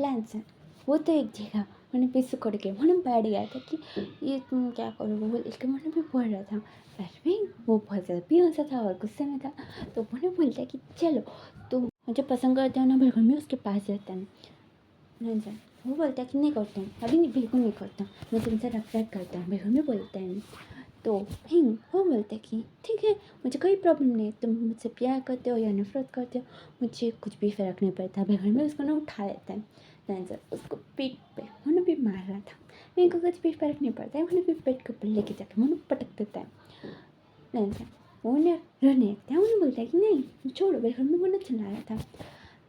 लैंसन वो तो एक जगह मैंने भी सुकड़ के मैंने बैठ गया था कि ये तुम क्या करोगे बोल इसके मैंने भी बोल रहा था। पर भी वो बहुत ज़्यादा पियोसा था और गुस्से में था। तो मैंने बोलता कि चलो तुम मुझे पसंद करते हो ना, बिल्कुल मैं उसके पास रहता है। लैंसन वो बोलता है कि नहीं करता हूँ, अभी नहीं बिल्कुल नहीं करता, मैं तुमसे नफरत करता हूँ। बिल्कुल में बोलता है। तो हिंग वो बोलते कि ठीक है मुझे कोई प्रॉब्लम नहीं, तुम मुझसे प्यार करते हो या नफरत करते हो मुझे कुछ भी फ़र्क नहीं पड़ता। घर में उसको ना उठा लेता है। लैंसन उसको पीठ पे उन्हें भी मार रहा था, मेरे को कुछ भी फ़र्क नहीं पड़ता है। उन्हें भी पेट के ऊपर लेके जाकर उन्हें पटक देता है। लैंसन उन्हें रहने लगता है। उन्हें बोलता है कि नहीं छोड़ो, घर में उन्हें चिल्ला रहा था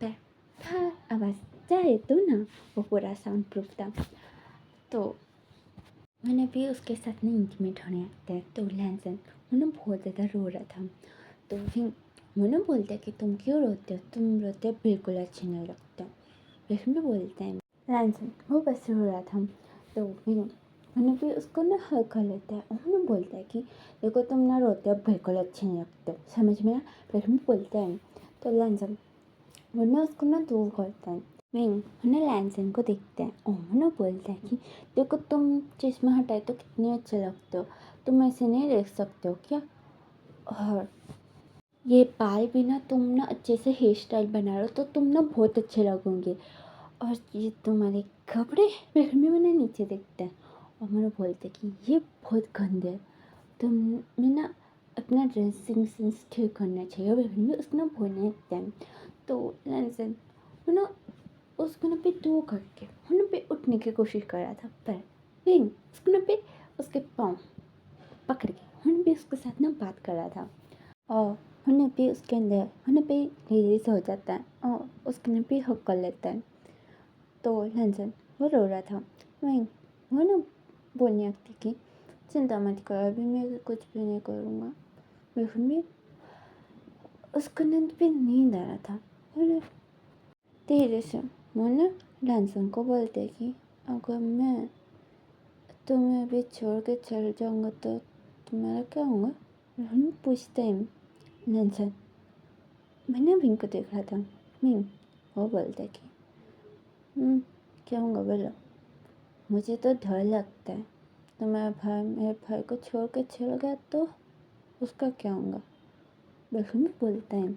पर था आवाज़ जाए तो ना, वो पूरा साउंड प्रूफ था। तो मैंने भी उसके साथ नहीं इंटीमेट होने लगता है। तो लैंसन उन्हें बहुत ज़्यादा रो रहा था। तो फिर उन्हें बोलता है कि तुम क्यों रोते हो, तुम रोते बिल्कुल अच्छे नहीं लगते। फिर भी बोलता है लैंसन वो बस रो रहा था। तो मैंने भी उसको ना हक कर लेता है और उन्हें बोलता है कि देखो तुम ना रोते अब बिल्कुल अच्छे नहीं लगते हो, समझ में आया। फिर भी बोलता है तो लैंसन उन्हें उसको ना दूर करता है। मैं उन्हें लैंसन को देखता है और उन्हें बोलता है कि देखो तुम चश्मा हटाए तो कितने अच्छे लगते हो, तुम ऐसे नहीं देख सकते हो क्या, और ये बाल भी ना तुम ना अच्छे से हेयर स्टाइल बना रहे हो तो तुम ना बहुत अच्छे लगोगे, और ये तुम्हारे कपड़े। फिर भी मैंने नीचे देखता है और मैंने बोलते कि ये बहुत गंदे है, तुम्हें ना अपना ड्रेसिंग सेंस ठीक करना चाहिए। फिर भी उसको ना बोलने लगता है। तो लैंसन वो ना उसको ना पे दो करके उन्हें पे उठने की कोशिश कर रहा था, पर नहीं उसको ना पे उसके पाँव पकड़ के उन्हें भी उसके साथ ना बात कर रहा था, और उन्हें भी उसके अंदर उन्हें भी रिलीज हो जाता है और उसके भी हक कर लेता है। तो लंजन वो रो रहा था। वहीं वो ना बोलने लगती कि चिंता मत करो अभी मैं कुछ भी नहीं करूँगा। फिर भी उसको नींद पे नींद आ रहा था। और धीरे से वो ना लंजन को बोलते कि अगर मैं तुम्हें अभी छोड़ के चल जाऊँगा तो तुम्हारा क्या होगा। रोहन पूछते हैं लंजन मैंने विंग को देख रहा था। विंग वो बोलते कि क्या होगा बोलो, मुझे तो डर लगता है, तो मेरे भाई को छोड़ के चल गया तो उसका क्या होगा। बलून बोलता है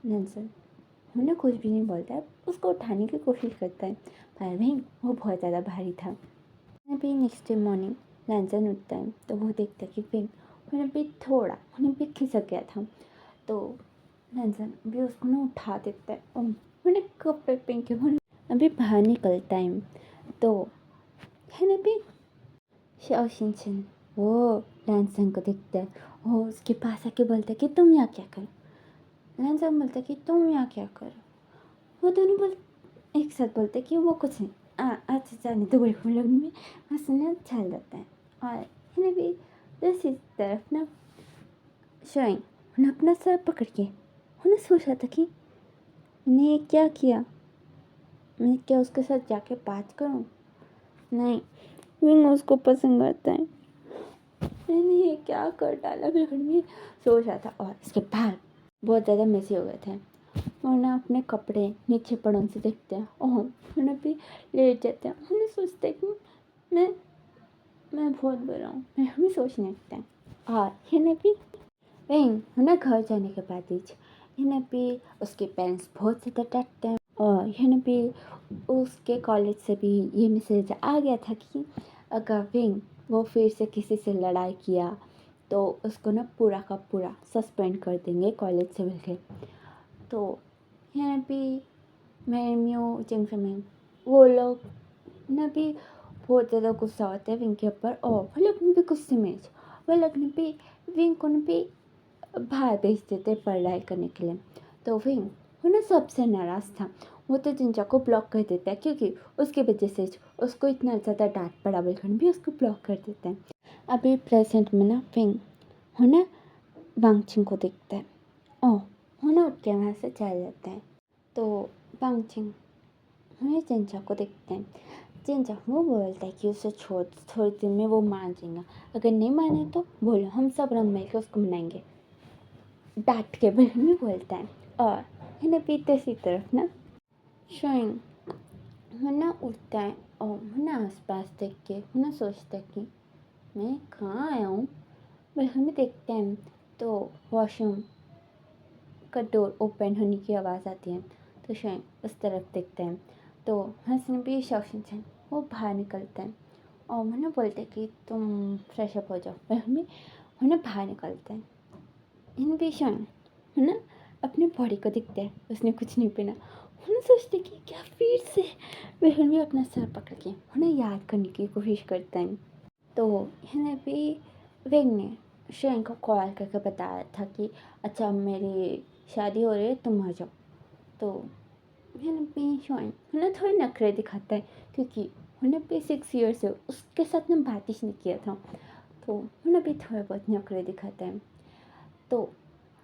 लंसन उन्हें कुछ भी नहीं बोलता है, उसको उठाने की कोशिश करता है, पर वहीं वो बहुत ज़्यादा भारी था। भी नेक्स्ट डे मॉर्निंग लंसन उठता है तो वो देखता है कि विंग उन्हें भी थोड़ा उन्हें भी खिसक गया था। तो लंसन भी उसको ना उठा देता है और उन्हें कपड़े पहन के वो अभी बाहर निकलता है। तो है ना भी शाओशिनचन वो लैंसन को देखता है और उसके पास आके बोलता है कि तुम यहाँ क्या करो। लैंसन बोलता है कि तुम यहाँ क्या करो। वो दोनों एक साथ बोलते हैं कि वो कुछ नहीं, अच्छा जाने तो बोले हम लोग में हंसना चल जाता है। और है भी दूसरी तरफ ना शोइंग उन्हें अपना सर पकड़ के उन्हें सोच रहा था कि मैंने ये क्या किया, मैं क्या उसके साथ जाके बात करूँ। नहीं विंग उसको पसंद करता है, मैंने ये क्या कर डाला। फिर भी सोच रहा था और इसके बाल बहुत ज़्यादा मेसी हो गए थे। और ना अपने कपड़े नीचे पड़ों से देखते हैं और उन्हें भी लेट जाते हैं। उन्हें सोचते हैं कि मैं बहुत बुरा हूँ, मैं भी सोचने लगते हैं। और इन्हें भी वहीं उन्हें घर जाने के बाद ही इन्हें भी उसके पेरेंट्स बहुत ज़्यादा डांटते हैं, और इन्हें भी उसके कॉलेज से भी ये मैसेज आ गया था कि अगर विंग वो फिर से किसी से लड़ाई किया तो उसको ना पूरा का पूरा सस्पेंड कर देंगे कॉलेज से मिलके। तो यहाँ भी मैम्यो जिंगफेमिंग वो लोग ना भी बहुत ज़्यादा गुस्सा होता है विंग के ऊपर, और वो लोग ने भी गुस्से में वो लोग ने भी विंग को ना भी बाहर भेज देते पढ़ाई करने के लिए। तो विंग वो ना सबसे नाराज़ था, वो तो जिंजा को ब्लॉक कर देता है क्योंकि उसकी वजह से उसको इतना ज़्यादा डांट पड़ा बिल्कुल भी उसको ब्लॉक कर देता है। अभी प्रेजेंट में ना विंग हो ना वांगचिंग को देखता है और वो ना उठ के वहाँ से चल जाता है। तो वांगचिंग उन्हें जिंजा को देखते हैं। जिंजा वो बोलता है कि उसे छोड़ थोड़ी दिन में वो मान जाएगा, अगर नहीं माने तो बोलो हम सब रंग मिल के उसको मनाएंगे, डांट के बहन में बोलता है। और है पीते सी तरफ ना शोइंग वो ना उठता है और वो ना आस पास देख के वो ना सोचता है कि मैं कहाँ आया हूँ। बहन में देखते हैं तो वॉशरूम का डोर ओपन होने की आवाज़ आती है। तो शोइंग उस तरफ देखते हैं तो हंसने भी शाओशिनचन वो बाहर निकलते हैं और उन्हें बोलते हैं कि तुम फ्रेश अप हो जाओ। बहन में उन्हें बाहर निकलते हैं। इन भी शोइंग है ना अपने बॉडी को दिखते हैं, उसने कुछ नहीं पहना। उन्हें सोचते कि क्या फिर से वह भी अपना सर पकड़ के उन्हें याद करने की कोशिश करते हैं। तो इन्हें भी वेंग ने शोइंग को कॉल करके बताया था कि अच्छा मेरी शादी हो रही है तुम आ जाओ। तो इन्हें भी शोइंग उन्हें थोड़े नखरे दिखाता है क्योंकि उन्हें भी 6 ईयर से उसके साथ में बात ही नहीं किया था, तो उन्हें भी थोड़े बहुत नखरे दिखाता है। तो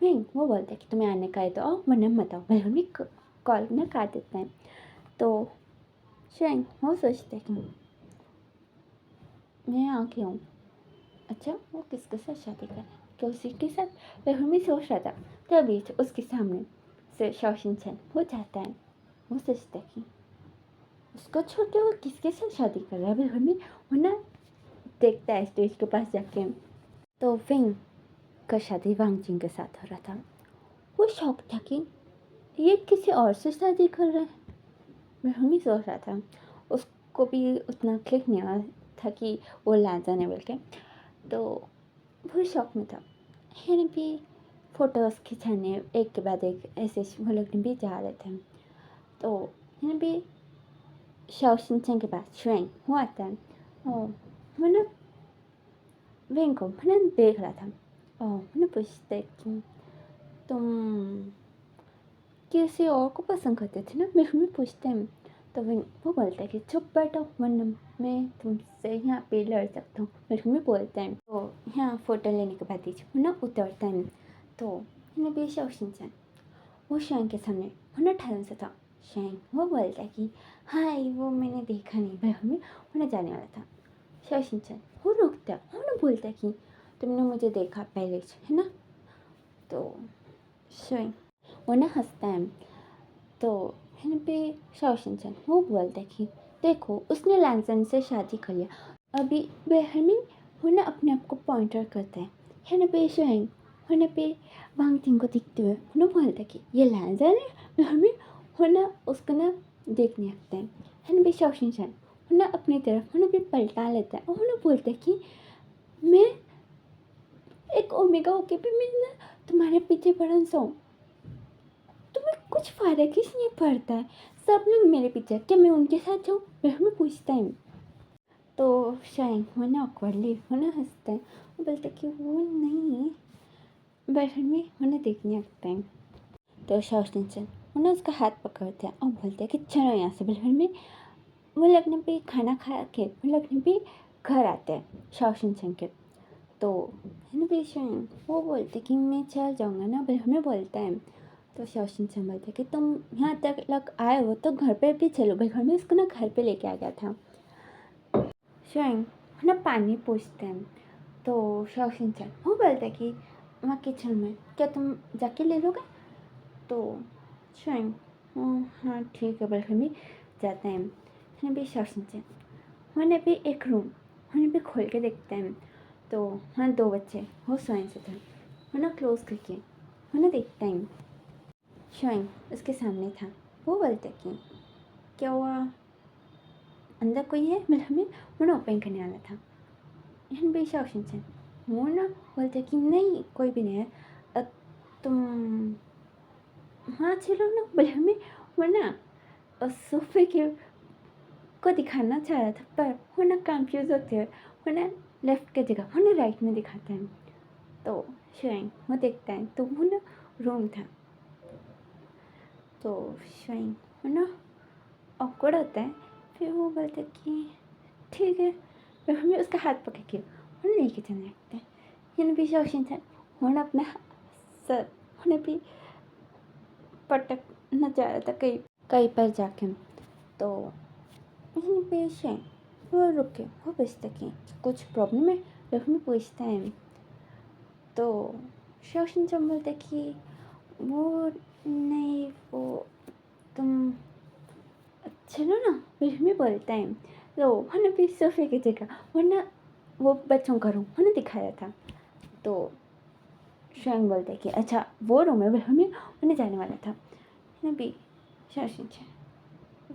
नहीं वो बोलते हैं कि तुम्हें आने का है तो आओ वरना मत आओ। भले भी कॉल ना काट देते हैं। तो शायद वो सोचते कि मैं आ गया हूँ। अच्छा वो किसके साथ शादी कर रहा है, क्या उसी के साथ। वह हमें सोच रहा था तभी उसके सामने से शाओशिन हो जाता है। वो सोचता है कि उसको छोड़ के वो किसके साथ शादी कर रहा है। अभी हमें वो ना देखता है स्टेज के पास जाके, तो फिंग का शादी वांग जिंग के साथ हो रहा था। वो शौक था कि ये किसी और से शादी कर रहा है। मैं हम ही सोच रहा था, उसको भी उतना क्लिक नहीं हुआ था कि वो ला जाने बोल के, तो वो शौक में था। है भी फ़ोटोज़ खिंचाने एक के बाद एक ऐसे वो लोग भी जा रहे थे। तो है भी शाओशिन के पास श्वेंग वो आता है। वो ना वेंग को मैंने देख रहा था। मैंने पूछते कि तुम किसी और को पसंद करते थे ना, मेरे में पूछते हैं। तो वो बोलता है कि चुप बैठो वरना मैं तुमसे यहाँ पे लड़ सकता हूँ, मेरे में बोलते हैं। तो यहाँ फ़ोटो लेने के बाद वो ना उतरता है। तो मैंने भी शाओशिन वो शैंग के सामने वो ना ठहरन से था। शैंग वो बोलता है कि हाय वो मैंने देखा नहीं, भाई हमें होने जाने वाला था। शाओशिन वो रुकता है, वो ना बोलता है कि तुमने मुझे देखा पहले से है ना। तो शैंग वो ना हंसता है। तो यहाँ पे शाओशिन वो बोलता है कि देखो उसने लैंसन से शादी कर लिया। अभी बेहरमिन वो ना अपने आप को पॉइंटर करता है ना पे शैंग हो ना पे वांग थिंग को दिखते हुए वो ना बोलता है कि ये लैंसन है। बेहरमिन हो ना उसको ना देखने लगता है ना पे शाओशिन वो ना अपनी तरफ वो ना भी पलटा लेता है और वो ना बोलता है कि मैं एक ओमेगा होके भी मैं ना तुम्हारे पीछे पड़न सो, तुम्हें कुछ फ़र्क ही नहीं पड़ता है। सब लोग मेरे पीछे, क्या मैं उनके साथ जाऊँ, वह हमें पूछता है। तो शायद वो ना ऑकवर्डली वो ना हंसता है, वो बोलता है कि वो नहीं, बहर में वो ना देखने लगता है। तो शाओशिन वो ना उसका हाथ पकड़ते हैं और बोलते हैं कि चलो यहाँ से। बहर में वो लगने पे खाना खा के वो लगने पे घर आते हैं शाओशिन के। तो है ना पेशेंट वो बोलते कि मैं चल जाऊँगा ना, बहर में बोलता है। तो शाओशिन बोलते कि तुम यहाँ तक आए हो तो घर पे भी चलो। भाई घर में उसको ना घर पे लेके आ गया था। शाइन ना पानी पूछते हैं। तो शाओशिन वो बोलते कि वहाँ किचन में क्या तुम जाके ले लोगे। तो शाइन हाँ ठीक है, बल्कि में जाते हैं। मैंने भी शाओशिन मैंने भी एक रूम मैंने भी खोल के देखते हैं। तो हाँ दो बच्चे वो सोए से थे। वो ना क्लोज करके वो ना देखते हैं। शाइन उसके सामने था। वो बोलते कि क्या हुआ, अंदर कोई है। मतलब हमें वो ना ओपन करने वाला था। इन भी शाओशिन वो ना बोलते कि नहीं कोई भी नहीं है। तुम हाँ चलो ना। बोले हमें वो ना सोफे के को दिखाना चाह रहा था, पर वो ना कंफ्यूज होते हुए वो ना लेफ्ट की जगह वो ना राइट में दिखाता है। तो शाइन वो देखता है तो वो ना रूम था। तो शाइन वो ना ऑकवर्ड होता है। फिर वो बोलते कि ठीक है, फिर हमें उसका हाथ पकड़ के वो लेके चलने लगते हैं। यानी भी शाओशिन वो ना अपना सर उन्हें भी पटकना चाह रहा था कहीं कहीं पर जाके। तो यहीं पे शाइन वो रुक के वो पूछता कि कुछ प्रॉब्लम है। फिर हमें पूछता है। तो शाओशिन बोलते कि वो नहीं वो तुम चलो ना। फिर हमें बोलता है। तो हमने भी सोफे की जगह वरना वो बच्चों का रूम हमने दिखाया था। तो शाइन बोलते कि अच्छा वो रूम है। हमें उन्हें जाने वाला था ना भी शाओशिन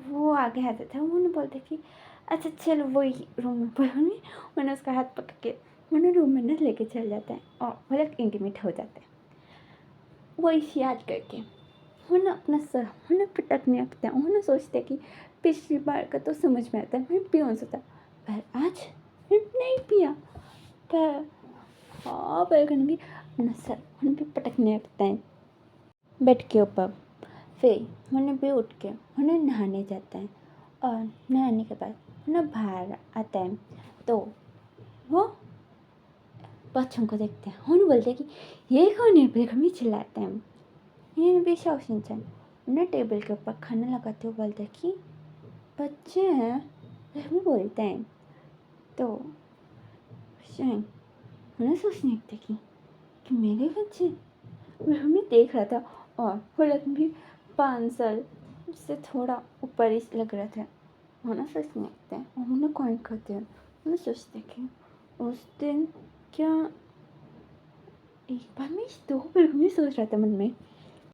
वो आगे आता था। उन्होंने बोलते कि अच्छा चलो वही रूम में। पर उन्हें उसका हाथ पकड़ के उन्हें रूम में ना लेके चल जाता है और वो लोग इंटीमेट हो जाता है। वो इसे याद करके वो ना अपना सर वो ना पटकने लगता है। वो ना सोचते कि पिछली बार का तो समझ में आता है मैं पियोन सोता, पर आज मैं नहीं पिया। पर हाँ पर भी अपना सर उन्हें भी पटकने लगता है बेड के ऊपर। फिर उन्हें भी उठ के उन्हें नहाने जाता है और नहाने के बाद उन्हें बाहर आता है। तो वो बच्चों को देखते हैं। उन्हें बोलते हैं कि ये कौन है। फिर हमें चिल्लाते हैं। ये भी शाओशिन उन्हें टेबल के ऊपर खाना लगाते हुए बोलते हैं कि बच्चे हैं, हमें बोलते हैं। तो शायद मैंने सोचने लगता कि मेरे बच्चे, वह हमें देख रहा था और हलक भी 5 साल से थोड़ा ऊपर ही लग रहा था। मैंने सोचने लगता है और मैंने कौन करते हैं, मैंने सोचते कि उस दिन क्या एक बार मैं इस 2 बार में सोच रहा था मन में।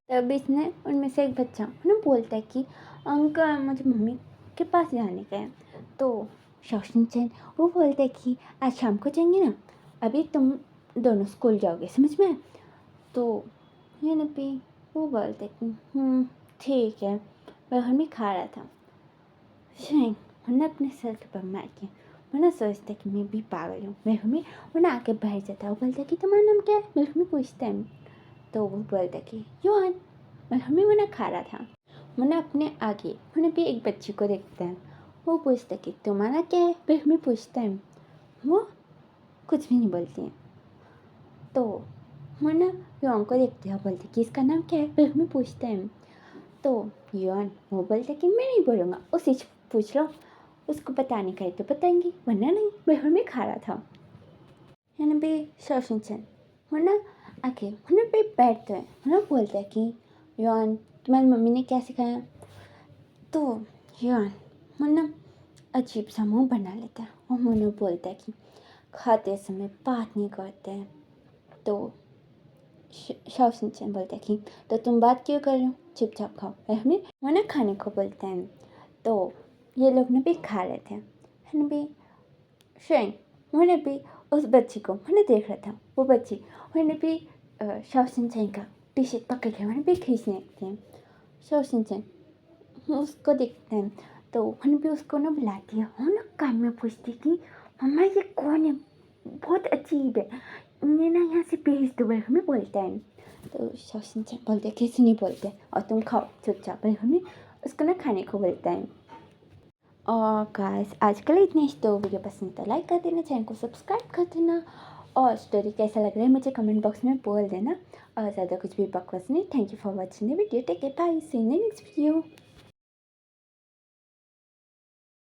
तब इसने उनमें से एक बच्चा उन्हें बोलता है कि अंकल मुझे मम्मी के पास जाने का है। तो शौशन वो बोलते हैं कि आज शाम को जाएंगे ना, अभी तुम दोनों स्कूल जाओगे, समझ में। तो ये नपी वो बोलते कि ठीक है। वह हमें खा रहा था शायद, मैंने अपने सर के पर मार के मैंने सोचता कि मैं भी पागल हूँ। मैं हमें उन्हें आके बैठ जाता। वो बोलता कि तुम्हारा नाम क्या है, मैं हमें पूछता है। तो वो बोलता कि योहान। और हमें मैंने खा रहा था। मैंने अपने आगे मैंने भी एक बच्ची को देखता है। वो पूछता कि तुम्हारा क्या है, फिर हमें पूछता है। वो कुछ भी नहीं बोलती है। तो मैंने योन को देखते हैं, बोलते कि इसका नाम क्या है, फिर हमें पूछता है। तो योन वो बोलता कि मैं नहीं बोलूँगा, उसी से पूछ लो, उसको बताने का है तो बताएंगी, वरना नहीं। मैं हमें खा रहा था। मैंने भी शौशन मैंने आके मैंने भी बैठते हैं। मैंने बोलता है कि योन तुम्हारी मम्मी ने क्या सिखाया। तो योन मैंने अजीब सा मुँह बना लेता है और मैंने बोलता है कि खाते समय बात नहीं करते हैं। तो शौशन बोलता है कि तो तुम बात क्यों कर रहे हो, चुपचाप खाओ। हमें मैंने खाने को बोलते हैं। तो ये लोग ने भी खा रहे थे। मैंने भी शायद मैंने भी उस बच्ची को मैंने देख रहा था। वो बच्ची मैंने भी शौशन का टी शर्ट पकड़ के मैंने भी खींचने लगते हैं। शौशन उसको देखते हैं। तो मैंने भी उसको ना बुलाती है और ना कान में पूछती कि मम्मा ये कौन है, बहुत अजीब है, इन्हें ना यहाँ से भेज दो। भाई हमें बोलता है। तो शौशन बोलते किसी नहीं बोलते और तुम खाओ चुपचाप। भाई हमें उसको ना खाने को बोलता है। और गाइस आजकल इतने ही। तो वीडियो पसंद तो लाइक कर देना, चैनल को सब्सक्राइब कर देना और स्टोरी कैसा लग रहा है मुझे कमेंट बॉक्स में बोल देना। और ज़्यादा कुछ भी बकवास नहीं। Thank you for watching the video. Take care, bye, see you in the next video.